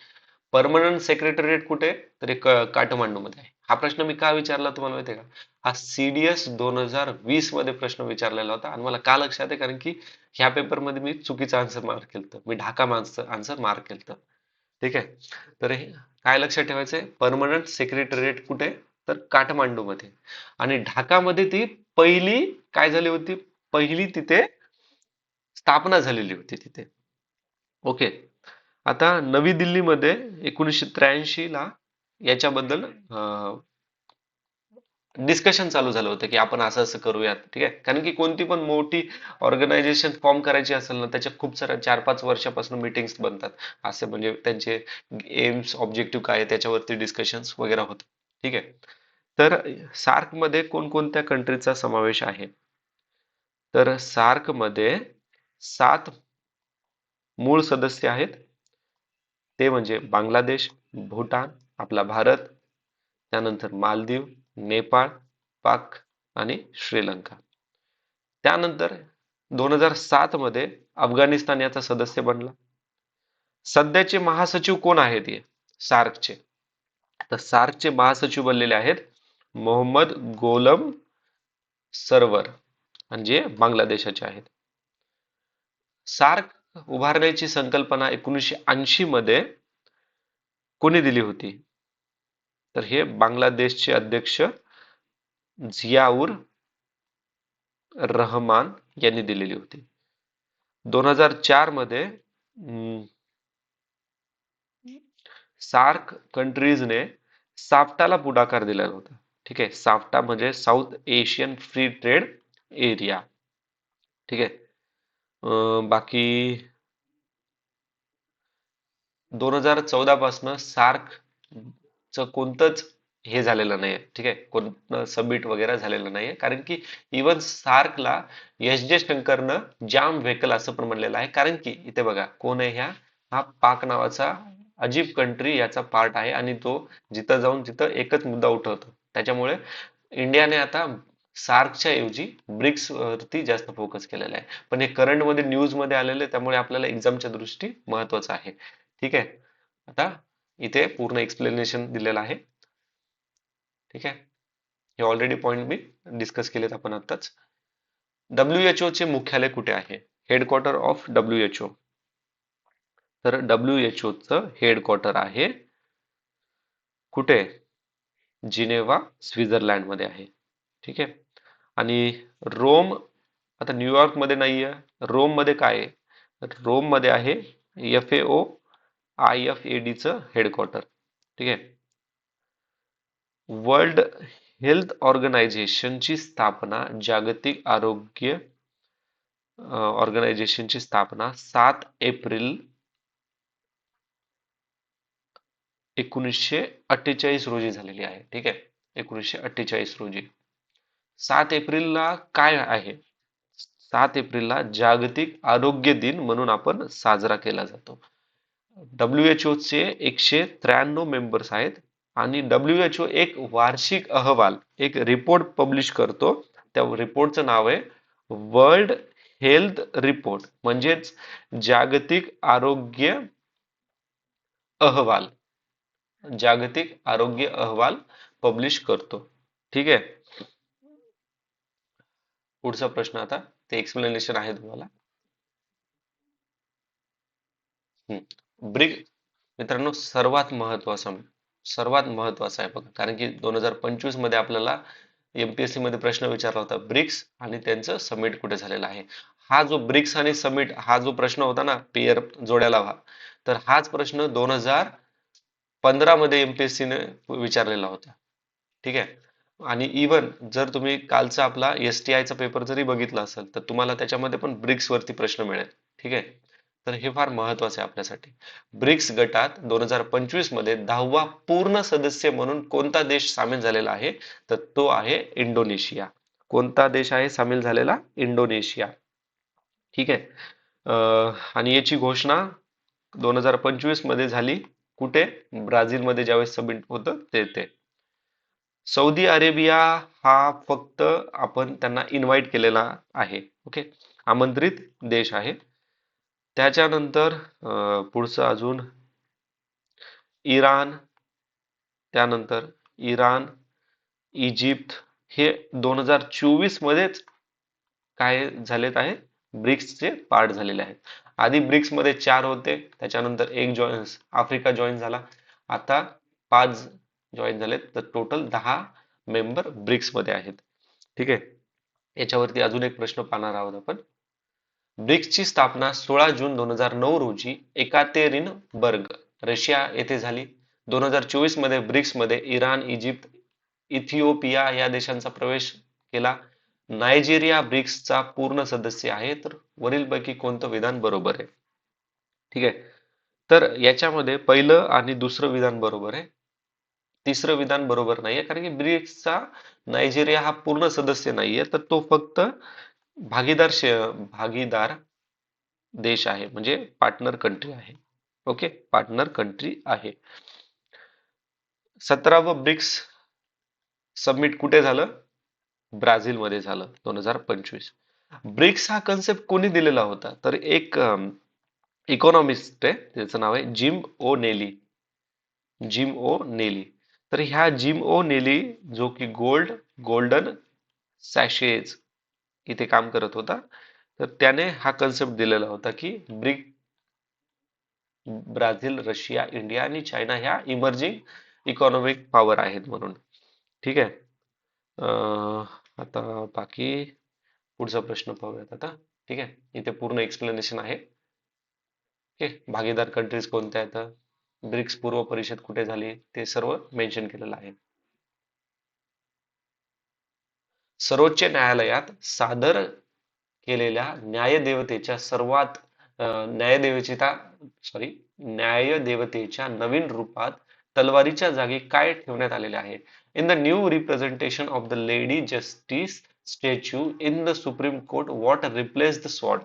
परमनंट सेक्रेटरीएट कुठे तर काठमांडू मध्ये आहे. हा प्रश्न मी का विचारला तुम्हाला माहिती आहे का? हा CDS 2020 मध्ये प्रश्न विचारलेला होता आणि मला का लक्षात आहे कारण की ह्या पेपर मध्ये मी चुकीचा आन्सर मार्क केलं, मी ढाका आन्सर मार्क केलं. ठीक आहे. तर हे काय लक्षात ठेवायचंय, परमनंट सेक्रेटरीएट कुठे तर काठमांडू मध्ये, आणि ढाकामध्ये ती पहिली काय झाली होती, पहिली तिथे स्थापना झालेली होती तिथे. ओके. आता नवी दिल्लीमध्ये 1983 ला याच्याबद्दल डिस्कशन चालू झालं होतं की आपण असं असं करूयात. ठीक आहे. कारण की कोणती पण मोठी ऑर्गनायझेशन फॉर्म करायची असेल ना, त्याच्या खूप साऱ्या 4-5 वर्षापासून मीटिंग्स बनतात. असे म्हणजे त्यांचे एम्स ऑब्जेक्टिव्ह काय आहे त्याच्यावरती डिस्कशन्स वगैरे होतात. ठीक आहे. तर सार्क मध्ये कोणकोणत्या कंट्रीचा समावेश आहे? तर सार्क मध्ये 7 मूळ सदस्य आहेत. ते म्हणजे बांगलादेश, भूटान, आपला भारत, त्यानंतर मालदीव, नेपाळ, पाक आणि श्रीलंका. त्यानंतर 2007 मध्ये अफगाणिस्तान याचा सदस्य बनला. सध्याचे महासचिव कोण आहेत हे सार्कचे? तर सार्कचे महासचिव बनलेले आहेत मोहम्मद गोलम सरवर, म्हणजे बांगलादेशाचे आहेत. सार्क उभारण्याची संकल्पना 1980 मध्ये कोणी दिली होती? तर हे बांगलादेशचे अध्यक्ष झियाउर रहमान यांनी दिलेली होती. 2004 मध्ये सार्क कंट्रीजने साफ्टाला पुढाकार दिलेला होता. ठीक आहे. साफ्टा म्हणजे south Asian free trade area. ठीक आहे. बाकी 2014 पासून सार्क कोणतंच हे झालेलं नाही. ठीक आहे. कोणतं सबमिट वगैरे झालेलं नाहीये, कारण की इवन सार्कला जयशंकरनं जाम व्हेकल असं पण म्हणलेलं आहे. कारण की इथे बघा कोण आहे, हा पाक नावाचा अजीब कंट्री याचा पार्ट आहे आणि तो जिथं जाऊन तिथं एकच मुद्दा उठवतो. त्याच्यामुळे इंडियाने आता सार्कच्या ऐवजी ब्रिक्स वरती जास्त फोकस केलेला आहे. पण हे करंट मध्ये न्यूज मध्ये आलेलं आहे, त्यामुळे आपल्याला एक्झामच्या दृष्टी महत्वाचं आहे. ठीक आहे. आता इथे पूर्ण एक्सप्लेनेशन दिलेलं आहे. ठीक आहे. हे ऑलरेडी पॉइंट मी डिस्कस केलेत आपण आताच. WHO चे मुख्यालय कुठे आहे? Headquarter of WHO. तर WHO चं हेडक्वार्टर आहे कुठे? जिनेवा, स्वित्झर्लंड मध्ये आहे. ठीक आहे. आणि रोम, आता न्यूयॉर्क मध्ये नाहीये, रोम मध्ये काय आहे? रोम मध्ये आहे FAO IFAD चं हेडक्वार्टर. ठीक आहे. वर्ल्ड हेल्थ ऑर्गनायझेशनची स्थापना, जागतिक आरोग्य ऑर्गनायझेशनची स्थापना 7 एप्रिल 1948 रोजी झालेली आहे. ठीक आहे. 1948 रोजी. 7 एप्रिलला काय आहे? 7 एप्रिलला जागतिक आरोग्य दिन म्हणून आपण साजरा केला जातो. WHO चे 193 मेंबर्स आहेत आणि WHO एक वार्षिक अहवाल, एक रिपोर्ट पब्लिश करतो. त्या रिपोर्टचं नाव आहे वर्ल्ड हेल्थ रिपोर्ट, म्हणजेच जागतिक आरोग्य अहवाल. जागतिक आरोग्य अहवाल पब्लिश करतो. ठीक आहे. पुढचा प्रश्न आता, ते एक्सप्लेनेशन आहे तुम्हाला. ब्रिक मित्रांनो, सर्वात महत्वाचा आहे बघा, कारण की 2025 मध्ये आपल्याला एमपीएससी मध्ये प्रश्न विचारला होता ब्रिक्स आणि त्यांचं समिट कुठे झालेलं आहे. हा जो ब्रिक्स आणि समिट हा जो प्रश्न होता ना, पेयर जोड्या लावा, तर हाच प्रश्न 2015 मध्ये एमपीएससी ने विचारलेला होता. ठीक आहे. आणि इवन जर तुम्ही कालचा आपला एसटीआय चा पेपर जरी बघितला असेल, तर तुम्हाला त्याच्यामध्ये पण ब्रिक्स वरती प्रश्न मिळेल. ठीक आहे. तर हे फार महत्वाचं आहे आपल्यासाठी. ब्रिक्स गटात 2025 मध्ये 10वा पूर्ण सदस्य म्हणून कोणता देश सामील झालेला आहे, तर तो आहे इंडोनेशिया. कोणता देश आहे सामील झालेला? इंडोनेशिया. ठीक आहे. आणि याची घोषणा 2025 मध्ये झाली. कुठे? ब्राझीलमध्ये ज्यावेळेस समिट होतं ते. सौदी अरेबिया हा फक्त आपण त्यांना इन्व्हाइट केलेला आहे. ओके, आमंत्रित देश आहे. त्याच्यानंतर पुढचं अजून इराण, त्यानंतर इराण, इजिप्त हे 2024 मध्येच काय झालेत आहे, ब्रिक्सचे पार्ट झालेले आहेत. आधी ब्रिक्स मध्ये 4 होते, त्याच्यानंतर एक जॉईन आफ्रिका जॉईन झाला, आता 5 जॉईन झालेत, तर टोटल 10 मेंबर ब्रिक्स मध्ये आहेत. ठीक आहे. याच्यावरती अजून एक प्रश्न पाहणार आहोत आपण. ब्रिक्सची स्थापना 16 जून 2009 रोजी एकातेरिनबर्ग, रशिया येथे झाली. 2024 मध्ये ब्रिक्स मध्ये इराण, इजिप्त, इथिओपिया या देशांचा प्रवेश केला. नायजेरिया ब्रिक्सचा पूर्ण सदस्य आहे. तर वरीलपैकी कोणतं विधान बरोबर आहे? ठीक आहे. तर याच्यामध्ये पहिलं आणि दुसरं विधान बरोबर आहे. तिसरं विधान बरोबर नाहीये, कारण की ब्रिक्सचा नायजेरिया हा पूर्ण सदस्य नाहीये, तर तो फक्त भागीदार देश आहे, म्हणजे पार्टनर कंट्री आहे. ओके, पार्टनर कंट्री आहे. 17वं ब्रिक्स समिट कुठे झालं? ब्राझीलमध्ये झालं 2025. ब्रिक्स हा कन्सेप्ट कोणी दिलेला होता? तर एक इकॉनॉमिस्ट आहे, त्याचं नाव आहे जिम ओ नेली. तर ह्या जिम ओ नेली, जो की गोल्डन सॅशेज इथे काम करत होता, तर त्याने हा कन्सेप्ट दिलेला होता की ब्राझील, रशिया, इंडिया आणि चायना ह्या इमर्जिंग इकॉनॉमिक पॉवर आहेत म्हणून. ठीक आहे. आता बाकी पुढचा प्रश्न पाहूयात आता. ठीक आहे. इथे पूर्ण एक्सप्लेनेशन आहे. ओके, भागीदार कंट्रीज कोणत्या आहेत, ब्रिक्स पूर्व परिषद कुठे झाली, ते सर्व मेन्शन केलेलं आहे. सर्वोच्च न्यायालयात सादर केलेल्या न्यायदेवतेच्या न्यायदेवतेच्या नवीन रूपात तलवारीच्या जागी काय ठेवण्यात आलेले आहे? In the new representation of the lady justice statue in the supreme court, what replace the sword?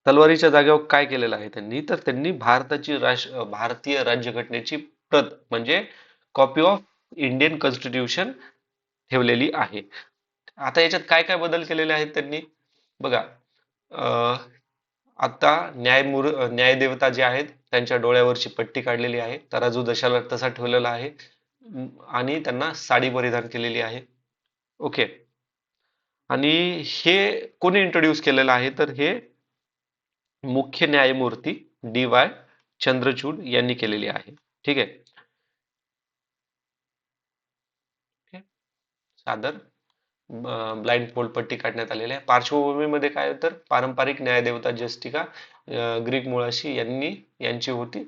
तलवारीच्या जागेवर काय केलेलं आहे त्यांनी? तर त्यांनी भारतीय राज्यघटनेची प्रत, म्हणजे कॉपी ऑफ इंडियन कॉन्स्टिट्यूशन ठेवलेली आहे. आता याच्यात काय काय बदल केलेले आहेत त्यांनी? बघा, अ, आता न्यायदेवता जे आहेत त्यांच्या डोळ्यावरची पट्टी काढलेली आहे, तराजू दशाला तसा ठेवलेला आहे, आणि त्यांना साडी परिधान केलेली आहे. ओके. आणि हे कोणी इंट्रोड्यूस केलेलं आहे? तर हे मुख्य न्यायमूर्ती डी. वाय. चंद्रचूड यांनी केलेली आहे. ठीक आहे. सादर ब्लाइंड फोल्ड पट्टी काढण्यात आलेली आहे. पार्श्वभूमीमध्ये काय तर पारंपरिक न्यायदेवता जस्टिका ग्रीक मुळाशी यांची होती.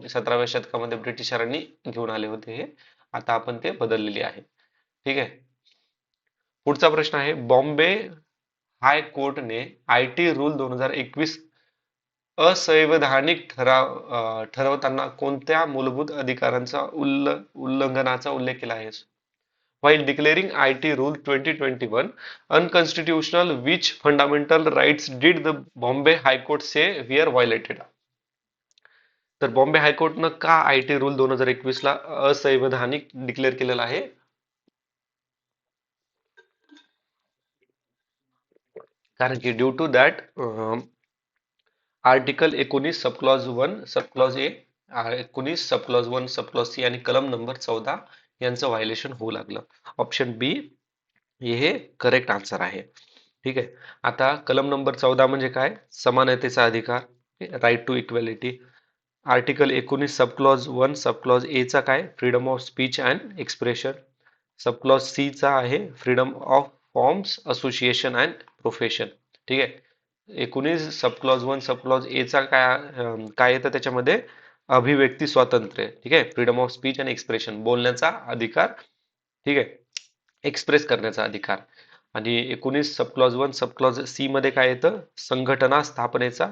17व्या शतकामध्ये ब्रिटिशरांनी घेऊन आले होते हे. आता आपण ते बदललेले आहे. ठीक आहे. पुढचा प्रश्न आहे, बॉम्बे हाय कोर्टने आयटी रूल 2021 असंवैधानिक ठरवताना कोणत्या मूलभूत अधिकारांचा उल्लंघनाचा उल्लेख केला आहे? While declaring IT Rule 2021 unconstitutional, which fundamental rights did the Bombay High Court say were violated? तर बॉम्बे हायकोर्टनं का आयटी रूल 2021 ला असंवैधानिक डिक्लेअर केलेला आहे? कारण की due to that article 19 subclause 1 subclause a, 19 subclause 1 subclause c आणि कलम नंबर 14 यांचं व्हायलेशन होऊ लागलं. ऑप्शन बी हे करेक्ट आन्सर आहे. ठीक आहे. आता कलम नंबर 14 म्हणजे काय? समानतेचा अधिकार, right to equality. Article 19 sub clause 1 sub clause a चा काय? Freedom of speech and expression. Sub clause c चा आहे freedom of forms association and profession. ठीक आहे. 19 sub clause 1 sub clause a चा काय येतं त्याच्यामध्ये? अभिव्यक्ती स्वातंत्र्य. ठीक आहे. Freedom of speech and expression, बोलण्याचा अधिकार. ठीक आहे. एक्सप्रेस करण्याचा अधिकार. आणि 19 sub clause 1 sub clause C मध्ये काय येतं? संघटना स्थापनेचा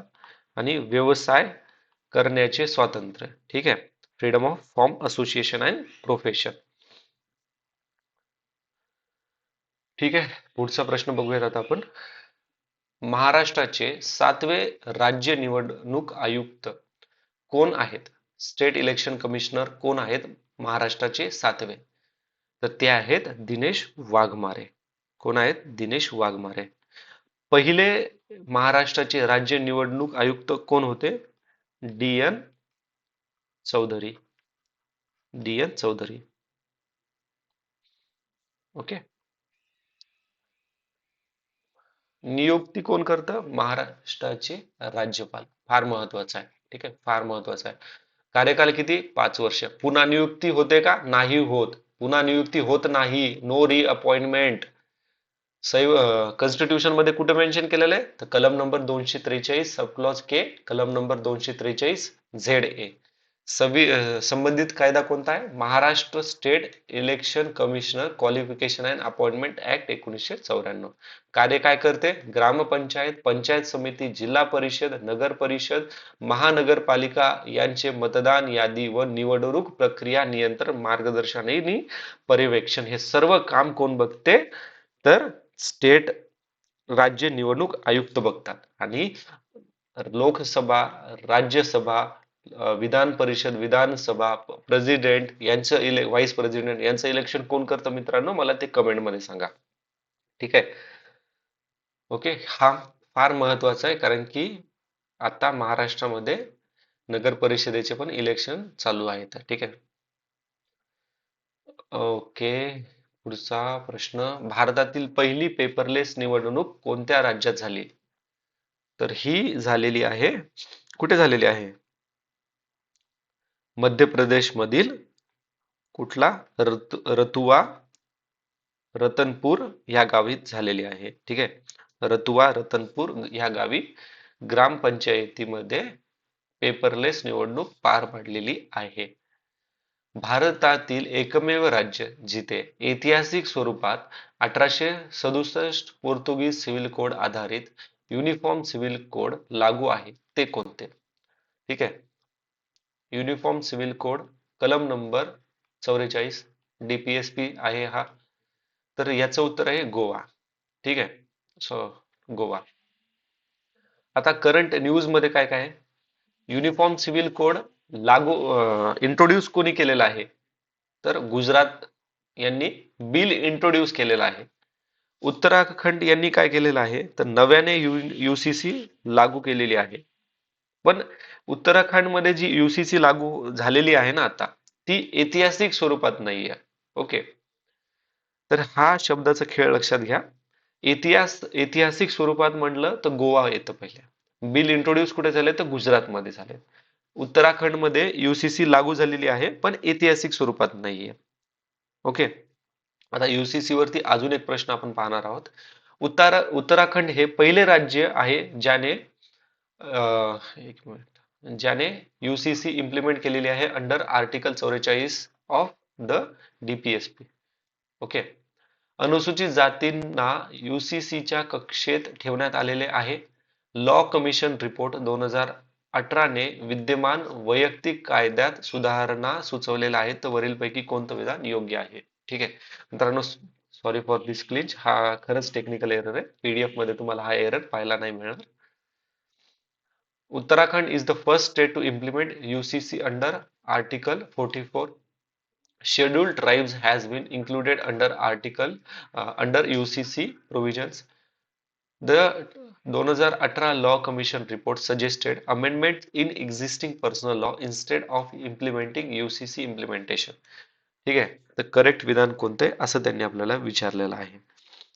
आणि व्यवसाय करण्याचे स्वातंत्र्य. ठीक आहे. Freedom of form association and profession. ठीक आहे. पुढचा प्रश्न बघूयात आता आपण. महाराष्ट्राचे 7वे राज्य निवडणूक आयुक्त कोण आहेत? स्टेट इलेक्शन कमिशनर कोण आहेत महाराष्ट्राचे 7वे? तर ते आहेत दिनेश वाघमारे. कोण आहेत? दिनेश वाघमारे. पहिले महाराष्ट्राचे राज्य निवडणूक आयुक्त कोण होते? D N Chaudhary. D N Chaudhary. Okay. नियुक्ती कोण करतं? महाराष्ट्राचे राज्यपाल. फार महत्वाचं आहे. ठीक आहे. फार महत्वाचं आहे. कार्यकाल किती? 5 वर्ष. पुन्हा नियुक्ती होते का? नाही होत. पुन्हा नियुक्ती होत नाही. नो री अपॉइंटमेंट. कॉन्स्टिट्यूशन मध्ये कुठे मेन्शन केलेलं आहे? तर कलम नंबर 243 सब क्लॉज के, कलम नंबर 243 झेड ए. संबंधित कायदा कोणता आहे? Maharashtra state election commissioner qualification and appointment act 1994. कार्य काय करते? ग्रामपंचायत, पंचायत समिती, जिल्हा परिषद, नगर परिषद, महानगरपालिका यांचे मतदान यादी व निवडणूक प्रक्रिया नियंत्रण, मार्गदर्शन आणि पर्यवेक्षण हे सर्व काम कोण बघते? तर स्टेट राज्य निवडणूक आयुक्त बघतात. आणि लोकसभा, राज्यसभा, विधान परिषद, विधानसभा, प्रेसिडेंट यांचं व्हाईस प्रेसिडेंट यांचं इलेक्शन कोण करतं मित्रांनो? मला ते कमेंट मध्ये सांगा. ठीक आहे. ओके. हा फार महत्वाचा आहे, कारण की आता महाराष्ट्रामध्ये नगर परिषदेचे पण इलेक्शन चालू आहेत. ठीक आहे. ओके. पुढचा प्रश्न. भारतातील पहिली पेपरलेस निवडणूक कोणत्या राज्यात झाली? तर ही झालेली आहे, कुठे झालेली आहे? मध्य प्रदेश मधील कुठला? रतुआ, रतनपूर या गावी झालेली आहे. ठीक आहे. रतुआ, रतनपूर या गावी ग्रामपंचायतीमध्ये पेपरलेस निवडणूक पार पडलेली आहे. भारतातील एकमेव राज्य जिथे ऐतिहासिक स्वरूपात 1867 पोर्तुगीज सिव्हिल कोड आधारित युनिफॉर्म सिव्हिल कोड लागू आहे ते कोणते? ठीक आहे. युनिफॉर्म सिव्हिल कोड, कलम नंबर 44, डीपीएसपी आहे हा. तर याचं उत्तर आहे गोवा. ठीक आहे. सो गोवा. आता करंट न्यूज मध्ये काय काय आहे? युनिफॉर्म सिव्हिल कोड लागू इंट्रोड्यूस कोणी केलेला आहे? तर गुजरात यांनी बिल इंट्रोड्यूस केलेला आहे. उत्तराखंड यांनी काय केलेलं आहे? तर नव्याने यूसीसी लागू केलेली आहे. पण उत्तराखंडमध्ये जी यूसीसी लागू झालेली आहे ना आता, ती ऐतिहासिक स्वरूपात नाहीये. ओके. तर हा शब्दाचा खेळ लक्षात घ्या. ऐतिहासिक स्वरूपात म्हणलं तर गोवा येतं पहिले. बिल इंट्रोड्यूस कुठे झाले? तर गुजरातमध्ये झाले. उत्तराखंडमध्ये यूसीसी लागू झालेली आहे, पण ऐतिहासिक स्वरूपात नाहीये. ओके. आता यूसीसी वरती अजून एक प्रश्न आपण पाहणार आहोत. उत्तराखंड हे पहिले राज्य आहे ज्याने एक मिनिट, ज्याने यूसीसी इम्प्लिमेंट केलेली आहे under article 44 of the DPSP. Okay. अनुसूचित जातींना यूसीसीच्या कक्षेत ठेवण्यात आलेले आहे. लॉ कमिशन रिपोर्ट 2018 ने विद्यमान वैयक्तिक कायद्यात सुधारणा सुचवलेल्या आहेत. तर वरीलपैकी कोणतं विधान योग्य आहे? ठीक आहे मित्रांनो, सॉरी फॉर दिस ग्लिच. हा खरंच टेक्निकल एरर आहे. पीडीएफ मध्ये तुम्हाला हा एरर पाहायला नाही मिळणार. Uttarakhand is the first state to implement UCC under Article 44. Scheduled tribes has been included under UCC provisions. The 2018 Law Commission report suggested amendments in existing personal law instead of implementing UCC implementation. ठीक आहे. तर correct विधान कोणते आहे असं त्यांनी आपल्याला विचारलेलं आहे.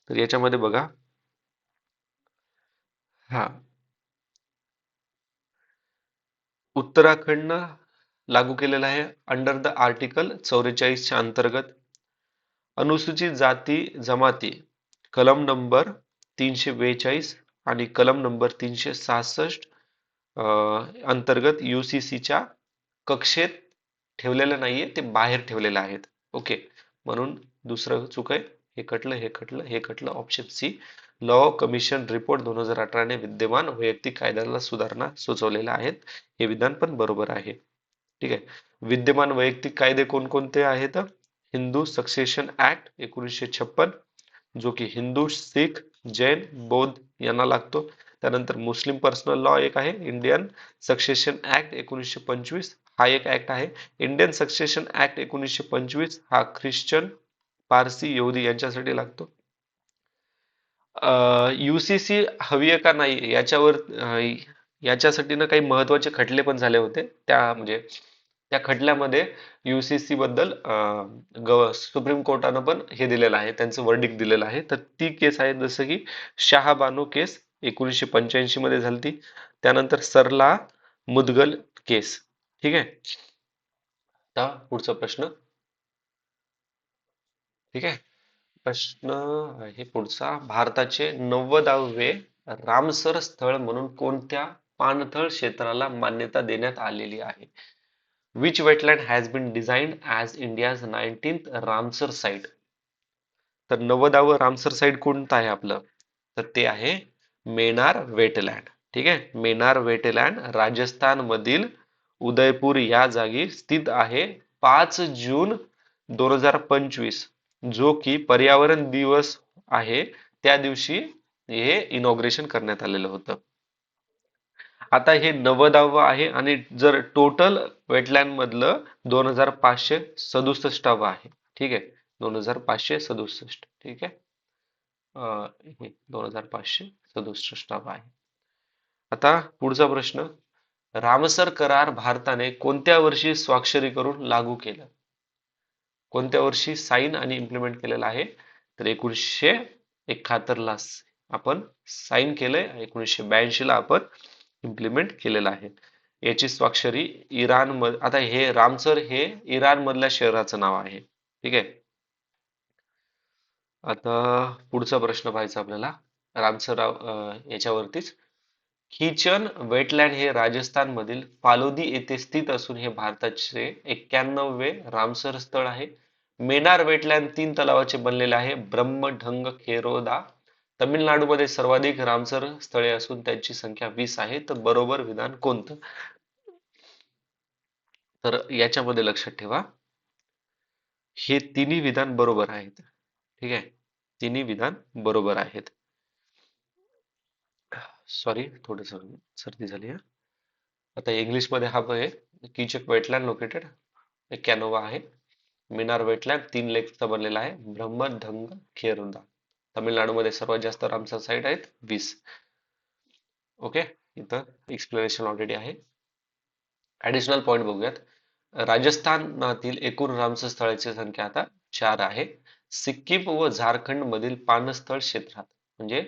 तर याच्यामध्ये बघा, हा उत्तराखंड लागू केलेला आहे अंडर द आर्टिकल 44च्या अंतर्गत. अनुसूचित जाती जमाती कलम नंबर 342 आणि कलम नंबर 366 अंतर्गत UCCच्या कक्षेत ठेवलेलं नाहीये, ते बाहेर ठेवलेले आहेत. ओके, म्हणून दुसरं चूक आहे. हे कटलं option C. Law commission report 2018 ने विद्यमान वैयक्तिक कायद्याला सुधारणा सुचवलेल्या आहेत. हे विधान पण बरोबर आहे. ठीक आहे. विद्यमान वैयक्तिक कायदे कोणकोणते आहेत? हिंदू सक्सेशन ऍक्ट 1956, जो की हिंदू, सिख, जैन, बौद्ध यांना लागतो. त्यानंतर मुस्लिम पर्सनल लॉ एक आहे, इंडियन सक्सेशन ऍक्ट 1925 हा एक ऍक्ट आहे. इंडियन सक्सेशन ऍक्ट 1925 हा ख्रिश्चन, पारसी, यहुदी यांच्यासाठी लागतो. UCC हवी आहे का नाही याच्यासाठी ना काही महत्वाचे खटले पण झाले होते. म्हणजे त्या खटल्यामध्ये UCC बद्दल सुप्रीम कोर्टानं पण हे दिलेलं आहे, त्यांचं वर्डिक्ट दिलेलं आहे. तर ती केस आहे, जसं की शहाबानो केस 1985 मध्ये झाली. त्यानंतर सरला मुदगल केस. ठीक आहे. आता पुढचा प्रश्न. ठीक आहे. प्रश्न आहे पुढचा. भारताचे 90वे रामसर स्थळ म्हणून कोणत्या पाणथळ क्षेत्राला मान्यता देण्यात आलेली आहे? Which wetland has been designed as India's 19th Ramsar site? तर 90वे रामसर साइट कोणतं आहे आपलं? तर ते आहे मेनार वेटलँड. ठीक आहे. मेनार वेटलँड राजस्थान मधील उदयपूर या जागी स्थित आहे. 5 जून 2025 जो की पर्यावरण दिवस आहे, त्या दिवशी हे इनॉग्रेशन करण्यात आलेलं होतं. आता हे 90वे आहे आणि जर टोटल वेटलँड मधलं 2567 आहे. ठीक आहे. 2567. ठीक आहे. हे 2567 आहे. आता पुढचा प्रश्न. रामसर करार भारताने कोणत्या वर्षी स्वाक्षरी करून लागू केला? कोणत्या वर्षी साईन आणि इम्प्लिमेंट केलेला आहे? तर 1971 ला आपण साईन केलंय, 1982 ला आपण इम्प्लिमेंट केलेलं आहे. याची स्वाक्षरी इराण मध्ये. आता हे रामसर हे इराण मधल्या शहराचं नाव आहे. ठीक आहे. आता पुढचा प्रश्न पाहायचा आपल्याला रामसर याच्यावरतीच. हिचन वेटलँड हे राजस्थान मधील फालोदी येथे स्थित असून हे भारताचे 91वे रामसर स्थळ आहे. मेनार वेटलँड 3 तलावाचे बनलेले आहे. ब्रह्मढंग खेरोदा. तामिळनाडूमध्ये सर्वाधिक रामसर स्थळे असून त्यांची संख्या 20 आहे. तर बरोबर विधान कोणतं? तर याच्यामध्ये लक्षात ठेवा, हे तिन्ही विधान बरोबर आहेत. ठीक आहे. तिन्ही विधान बरोबर आहेत. सॉरी, थोडस सर्दी झाली आहे. आता इंग्लिश मध्ये हा आहे. कीचक वेटलँड लोकेटेड कॅनोवा आहे. मिनार वेटलँड 3 लेकचा बनलेला आहे. ब्रह्मधंग खेरदा. तामिळनाडूमध्ये सर्वात जास्त रामसर साईट आहेत, 20. ओके. इथं एक्सप्लेनेशन ऑलरेडी आहे. ऍडिशनल पॉइंट बघूयात. राजस्थानातील एकूण रामसर स्थळाची संख्या आता 4 आहे. सिक्कीम व झारखंड मधील पाणस्थळ क्षेत्रात म्हणजे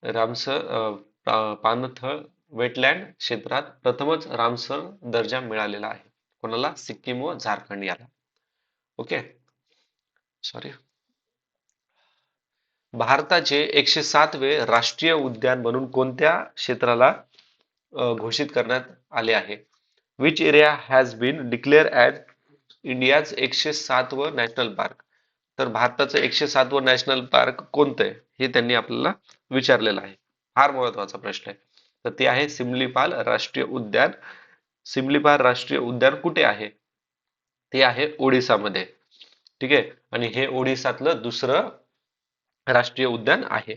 रामसर पाणथळ वेटलँड क्षेत्रात प्रथमच रामसर दर्जा मिळालेला आहे. कोणाला? सिक्कीम व झारखंड याला. ओके. सॉरी. भारताचे 107वे राष्ट्रीय उद्यान म्हणून कोणत्या क्षेत्राला घोषित करण्यात आले आहे? Which area has been declare as India's 107व नॅशनल पार्क? तर भारताचं 107व नॅशनल पार्क कोणतं आहे हे त्यांनी आपल्याला विचारलेलं आहे. फार महत्वाचा प्रश्न आहे. तर ते आहे सिमलीपाल राष्ट्रीय उद्यान. सिमलीपाल राष्ट्रीय उद्यान कुठे आहे? ते आहे ओडिसामध्ये. ठीक आहे. आणि हे ओडिसातलं दुसरं राष्ट्रीय उद्यान आहे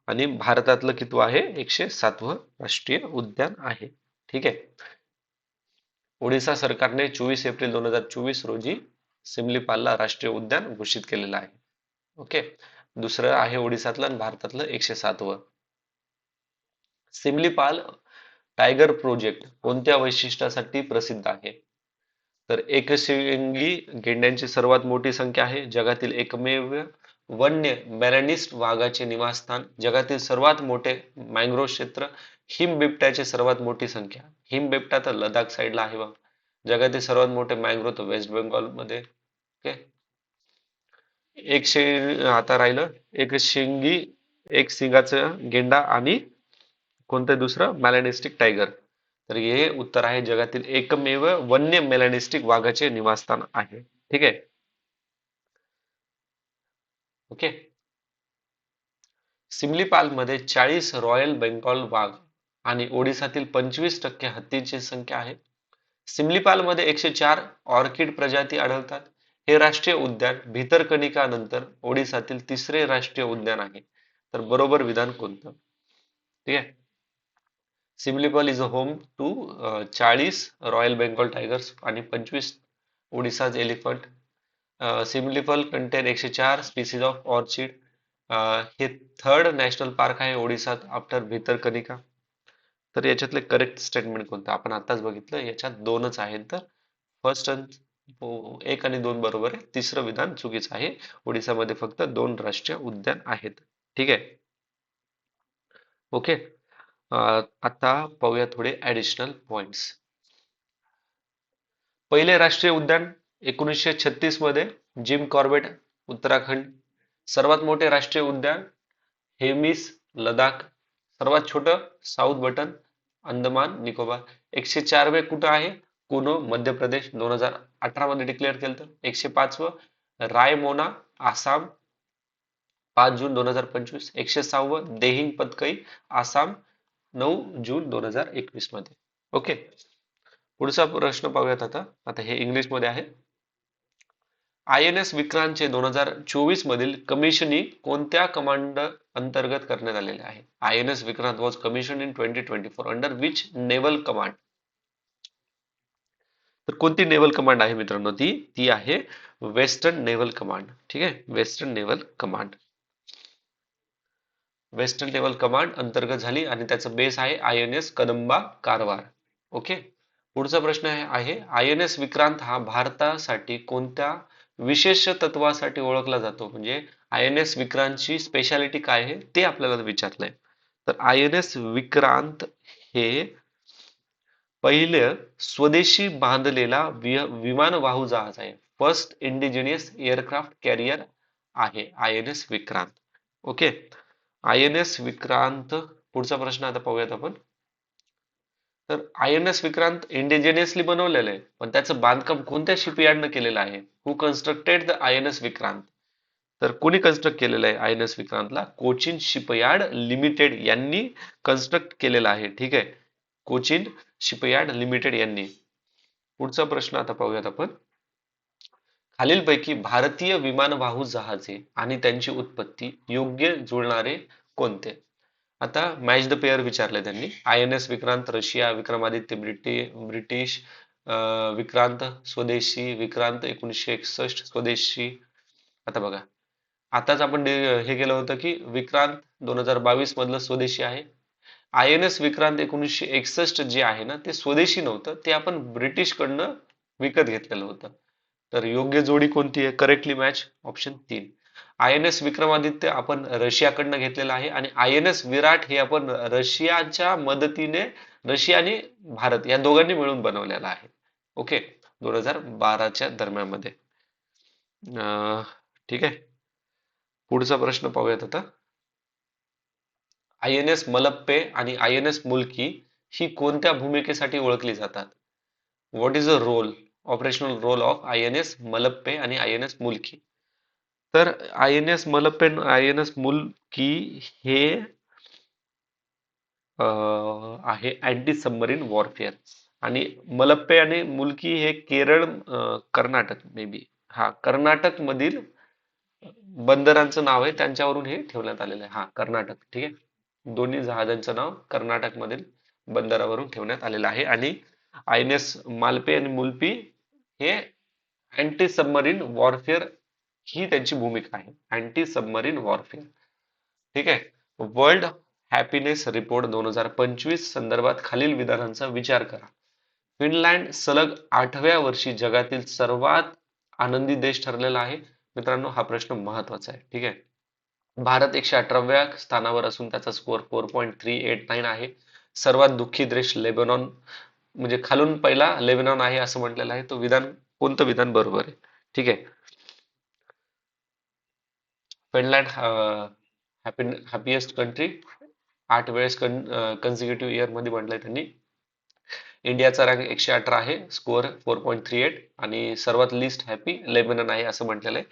आणि भारतातलं कितवं आहे? 107व राष्ट्रीय उद्यान आहे. ठीक आहे. ओडिसा सरकारने 24 एप्रिल 2024 रोजी सिमलीपालला राष्ट्रीय उद्यान घोषित केलेलं आहे. ओके. दुसरं आहे ओडिसातलं आणि भारतातलं 107व. सिमलीपाल टायगर प्रोजेक्ट कोणत्या वैशिष्ट्यासाठी प्रसिद्ध आहे? तर एकशिंगी गेंड्यांची सर्वात मोठी संख्या आहे. जगातील एकमेव वन्य मेलॅनिस्ट वाघाचे निवासस्थान. जगातील सर्वात मोठे मॅंग्रोव्ह क्षेत्र. हिमबिबट्याची सर्वात मोठी संख्या. हिमबिबट्या तर लडाख साईडला आहे बघ. जगातील सर्वात मोठे मॅंग्रोव्ह तर वेस्ट बेंगॉल मध्ये. ओके. आता राहिलं एक शिंगी, एक सिंगाचं गेंडा आणि कोणतं दुसरं मेलॅनिस्टिक टायगर. तर हे उत्तर आहे जगातील एकमेव वन्य मेलॅनिस्टिक वाघाचे निवासस्थान आहे. ठीक आहे. ओके. सिमलीपाल मध्ये 40 रॉयल बेंगॉल वाघ आणि ओडिसातील 25% हत्तींची संख्या आहे. सिमलीपालमध्ये 104 ऑर्किड प्रजाती आढळतात. हे राष्ट्रीय उद्यान भितरकनिका नंतर ओडिसातील तिसरे राष्ट्रीय उद्यान आहे. तर बरोबर विधान कोणतं? ठीक आहे. Similipal is a home to 40 royal Bengal tigers आणि 25 Odisha's elephant. Similipal contain 104 species of orchid. हे थर्ड नॅशनल पार्क आहे ओडिसात आफ्टर भितरकनिका. तर याच्यातले करेक्ट स्टेटमेंट कोणतं? आपण आताच बघितलं याच्यात दोनच आहेत. तर फर्स्ट एक आणि दोन बरोबर आहे. तिसरं विधान चुकीचं आहे. ओडिसामध्ये फक्त दोन राष्ट्रीय उद्यान आहेत. ठीक आहे. ओके. आता पाहूया थोडे ऍडिशनल पॉइंट्स. पहिले राष्ट्रीय उद्यान 1936 मध्ये जिम कॉर्बेट, उत्तराखंड. सर्वात मोठे राष्ट्रीय उद्यान हेमिस, लडाख. सर्वात छोटं साऊथ बटन, अंदमान निकोबार. 104वे कुठं आहे? कुनो, मध्य प्रदेश. 2018 मध्ये डिक्लेअर केलं. 105व रायमोना, आसाम. 5 जून 2025. 106व देहिंग पतकई, आसाम. 9 जून 2021 मध्ये. ओके. पुढचा प्रश्न पाहूयात आता. आता हे इंग्लिश मध्ये आहे. INS विक्रांतचे 2024 मधील कमिशनिंग कोणत्या कमांड अंतर्गत करण्यात आलेले आहे? INS Vikrant was commission in 2024 under which naval command? तर कोणती नेव्हल कमांड आहे मित्रांनो? ती ती आहे वेस्टर्न नेव्हल कमांड. ठीक आहे. Western naval command. Western naval command अंतर्गत झाली आणि त्याचा बेस आहे INS कदंबा कारवार. ओके. पुढचा प्रश्न आहे INS विक्रांत हा भारतासाठी कोणत्या विशेष तत्वासाठी ओळखला जातो? म्हणजे INS विक्रांतची स्पेशालिटी काय आहे ते आपल्याला विचारलंय. तर INS विक्रांत हे पहिलं स्वदेशी बांधलेला विमानवाहू जहाज आहे. फर्स्ट इंडिजिनियस एअरक्राफ्ट कॅरियर आहे INS Vikrant. Okay. INS Vikrant. पुढचा प्रश्न आता पाहूयात आपण. तर INS विक्रांत इंडिजिनियसली बनवलेलं आहे, पण त्याचं बांधकाम कोणत्या शिपयार्डनं केलेलं आहे? हु कन्स्ट्रक्टेड द INS विक्रांत? तर कोणी कन्स्ट्रक्ट केलेलं आहे INS विक्रांतला? कोचिन शिपयार्ड लिमिटेड यांनी कन्स्ट्रक्ट केलेलं आहे. ठीक आहे. कोचिन शिपयार्ड लिमिटेड यांनी. पुढचा प्रश्न आता पाहूयात आपण. खालीलपैकी भारतीय विमानवाहू जहाजे आणि त्यांची उत्पत्ती योग्य जुळणारे कोणते? आता मॅच द पेअर विचारले त्यांनी. INS Vikrant Russia, Vikramaditya British, Vikrant स्वदेशी, विक्रांत 1961 स्वदेशी. आता बघा, आताच आपण हे केलं होतं की विक्रांत 2022 मधलं स्वदेशी आहे. INS विक्रांत 1961 जे आहे ना ते स्वदेशी नव्हतं, ते आपण ब्रिटिश कडनं विकत घेतलेलं होतं. तर योग्य जोडी कोणती आहे? Correctly match option 3. INS Vikramaditya आपण रशियाकडनं घेतलेला आहे आणि INS विराट हे आपण रशियाच्या मदतीने, रशिया आणि भारत या दोघांनी मिळून बनवलेला आहे. ओके. 2012च्या दरम्यान मध्ये. ठीक आहे. पुढचा प्रश्न पाहूयात आता. INS मलप्पे आणि INS मुल्की ही कोणत्या भूमिकेसाठी ओळखली जातात? What is a role, operational role of INS Malpe आणि INS मुल्की? तर INS मलप्पे आणि INS मुल्की हे आहे अँटी सबमरीन वॉरफेअर. आणि मलप्पे आणि मुल्की हे केरळ, कर्नाटक मे बी, हा कर्नाटक मधील बंदरांचं नाव आहे, त्यांच्यावरून हे ठेवण्यात आलेलं आहे. हा कर्नाटक. ठीक आहे. दोन्ही जहाजांचं नाव कर्नाटक मधील बंदरावरून ठेवण्यात आलेलं आहे. आणि INS मालपे आणि मुलपी हे अँटी सबमरीन वॉरफेअर ही त्यांची भूमिका आहे. Anti submarine warfare. ठीक आहे. वर्ल्ड हॅपीनेस रिपोर्ट 2025 संदर्भात खालील विधानांचा विचार करा. फिनलँड सलग 8व्या वर्षी जगातील सर्वात आनंदी देश ठरलेला आहे. मित्रांनो, हा प्रश्न महत्वाचा आहे. ठीक आहे. भारत 118व्या स्थानावर असून त्याचा स्कोअर 4.389 आहे. सर्वात दुःखी देश लेबनॉन, म्हणजे खालून पहिला लेबनॉन आहे असं म्हटलेलं आहे. तो विधान, कोणतं विधान बरोबर आहे? ठीक आहे. फिनलँड हॅपीएस्ट कंट्री 8 वेळेस कन्झिक्युटिव्ह इयर मध्ये म्हटलंय त्यांनी. इंडियाचा रँक 118 आहे, स्कोअर 4.38, आणि सर्वात लिस्ट हॅपी लेबनन आहे असं म्हटलेलं आहे,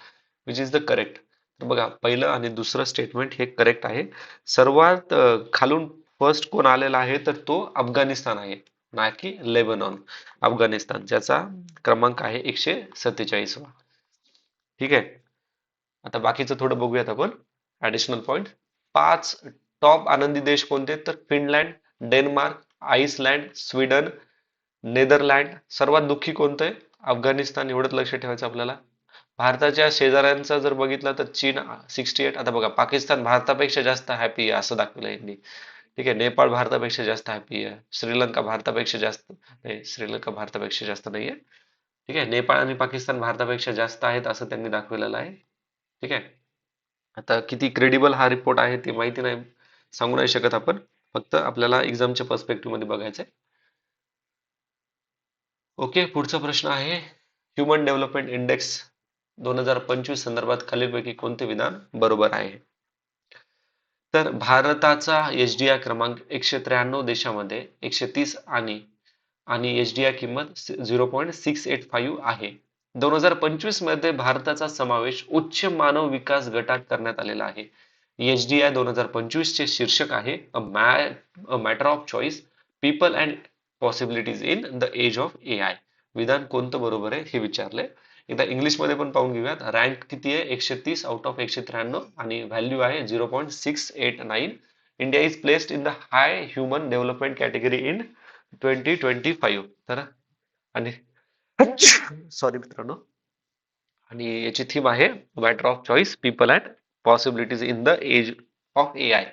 विच इज द करेक्ट. तर बघा, पहिलं आणि दुसरं स्टेटमेंट हे करेक्ट आहे. सर्वात खालून फर्स्ट कोण आलेला आहे तर तो अफगाणिस्तान आहे, ना की लेबनॉन. अफगाणिस्तान, ज्याचा क्रमांक आहे 147वा. ठीक आहे. आता बाकीचं थोडं बघूयात आपण. ऍडिशनल पॉइंट, 5 टॉप आनंदी देश कोणते? तर Finland, Denmark, Iceland, Sweden, Netherland. सर्वात दुःखी कोणतं आहे? अफगाणिस्तान. एवढंच लक्षात ठेवायचं आपल्याला. भारताच्या शेजाऱ्यांचा जर बघितला तर चीन 68. आता बघा, पाकिस्तान भारतापेक्षा जास्त हॅपी आहे असं दाखवलं यांनी. ठीक आहे. नेपाळ भारतापेक्षा जास्त हॅपी आहे. श्रीलंका भारतापेक्षा जास्त नाही, श्रीलंका भारतापेक्षा जास्त नाहीये. ठीक आहे. नेपाळ आणि पाकिस्तान भारतापेक्षा जास्त आहेत असं त्यांनी दाखवलेलं आहे. ठीक आहे. आता किती क्रेडिबल हा रिपोर्ट आहे ते माहिती नाही, सांगू नाही शकत आपण. फक्त आपल्याला एक्झामच्या पर्स्पेक्टिव्ह मध्ये बघायचं आहे. ओके, पुढचा प्रश्न आहे, ह्युमन डेव्हलपमेंट इंडेक्स 2025 संदर्भात खालीलपैकी कोणते विधान बरोबर आहे? तर भारताचा एचडीआय क्रमांक 193 देशामध्ये 130 आणि आणि एचडीआय किंमत 0.685 आहे. 2025 मध्ये भारताचा समावेश उच्च मानव विकास गटात करण्यात आलेला आहे. एचडीआय 2025 चे शीर्षक आहे a matter of choice, people and possibilities in the age of AI. विधान कोणतं बरोबर आहे हे विचारलंय. एकदा इंग्लिश मध्ये पण पाहून घेऊयात. रँक किती आहे? 130 आउट ऑफ 193 आणि व्हॅल्यू आहे 0.689. India is placed in the high human development category in 2025. तर आणि सॉरी मित्रांनो, आणि याची थीम आहे matter of choice, people and possibilities in the age of AI.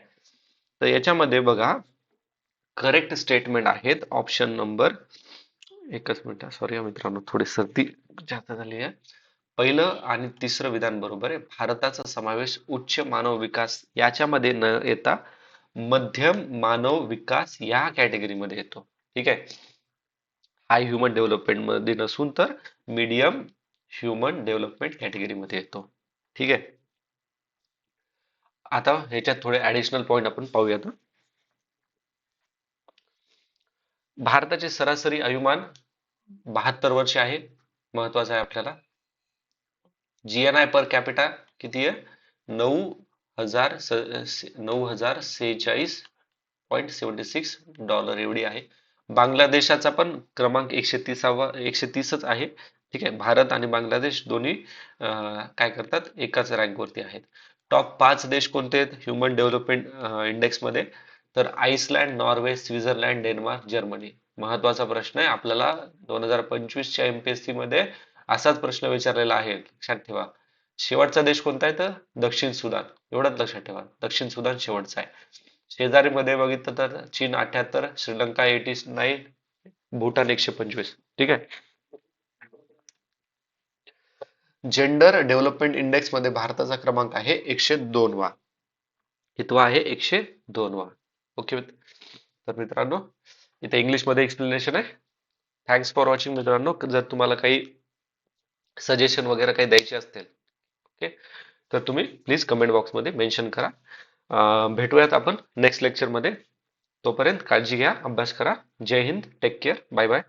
तर याच्यामध्ये बघा, करेक्ट स्टेटमेंट आहेत ऑप्शन नंबर, एकच मिनिट, सॉरी मित्रांनो, थोडी सर्दी जास्त झाली आहे. पहिलं आणि तिसरं विधान बरोबर आहे. भारताचा समावेश उच्च मानव विकास याच्यामध्ये न येता मध्यम मानव विकास या कॅटेगरीमध्ये येतो. ठीक आहे. हाय ह्युमन डेव्हलपमेंट मध्ये नसून तर मीडियम ह्युमन डेव्हलपमेंट कॅटेगरीमध्ये येतो. ठीक आहे. आता ह्याच्यात थोडे ऍडिशनल पॉइंट आपण पाहूयात. भारताचे सरासरी आयुमान 72 वर्ष आहे, महत्वाचं आहे आपल्याला. जीएनआय पर कॅपिटा किती आहे? 9,046.76 डॉलर एवढी आहे. बांगलादेशाचा पण क्रमांक 130च आहे. ठीक आहे. भारत आणि बांगलादेश दोन्ही काय करतात? एकाच रँक वरती आहेत. टॉप 5 देश कोणते आहेत ह्युमन डेव्हलपमेंट इंडेक्स मध्ये? तर Iceland, Norway, Switzerland, Denmark, Germany. महत्वाचा प्रश्न आहे आपल्याला 2025च्या एमपीएससी मध्ये असाच प्रश्न विचारलेला आहे, लक्षात ठेवा. शेवटचा देश कोणता आहे? तर दक्षिण सुदान. एवढंच लक्षात ठेवा, दक्षिण सुदान शेवटचा आहे. शेजारी मध्ये बघितलं तर चीन 78, श्रीलंका 89, भूटान 125. ठीक आहे. जेंडर डेव्हलपमेंट इंडेक्स मध्ये भारताचा क्रमांक आहे 102 वा. कितवा आहे? 102 वा. ओके. तर मित्रांनो, इथे इंग्लिश मध्ये एक्सप्लेनेशन आहे. थँक्स फॉर वॉचिंग मित्रांनो. जर तुम्हाला काही सजेशन वगैरे काही द्यायचे असतील, ओके, तर तुम्ही प्लीज कमेंट बॉक्समध्ये मेन्शन करा. भेटूयात आपण नेक्स्ट लेक्चरमध्ये. तोपर्यंत काळजी घ्या, अभ्यास करा. Jai Hind, take care, bye bye.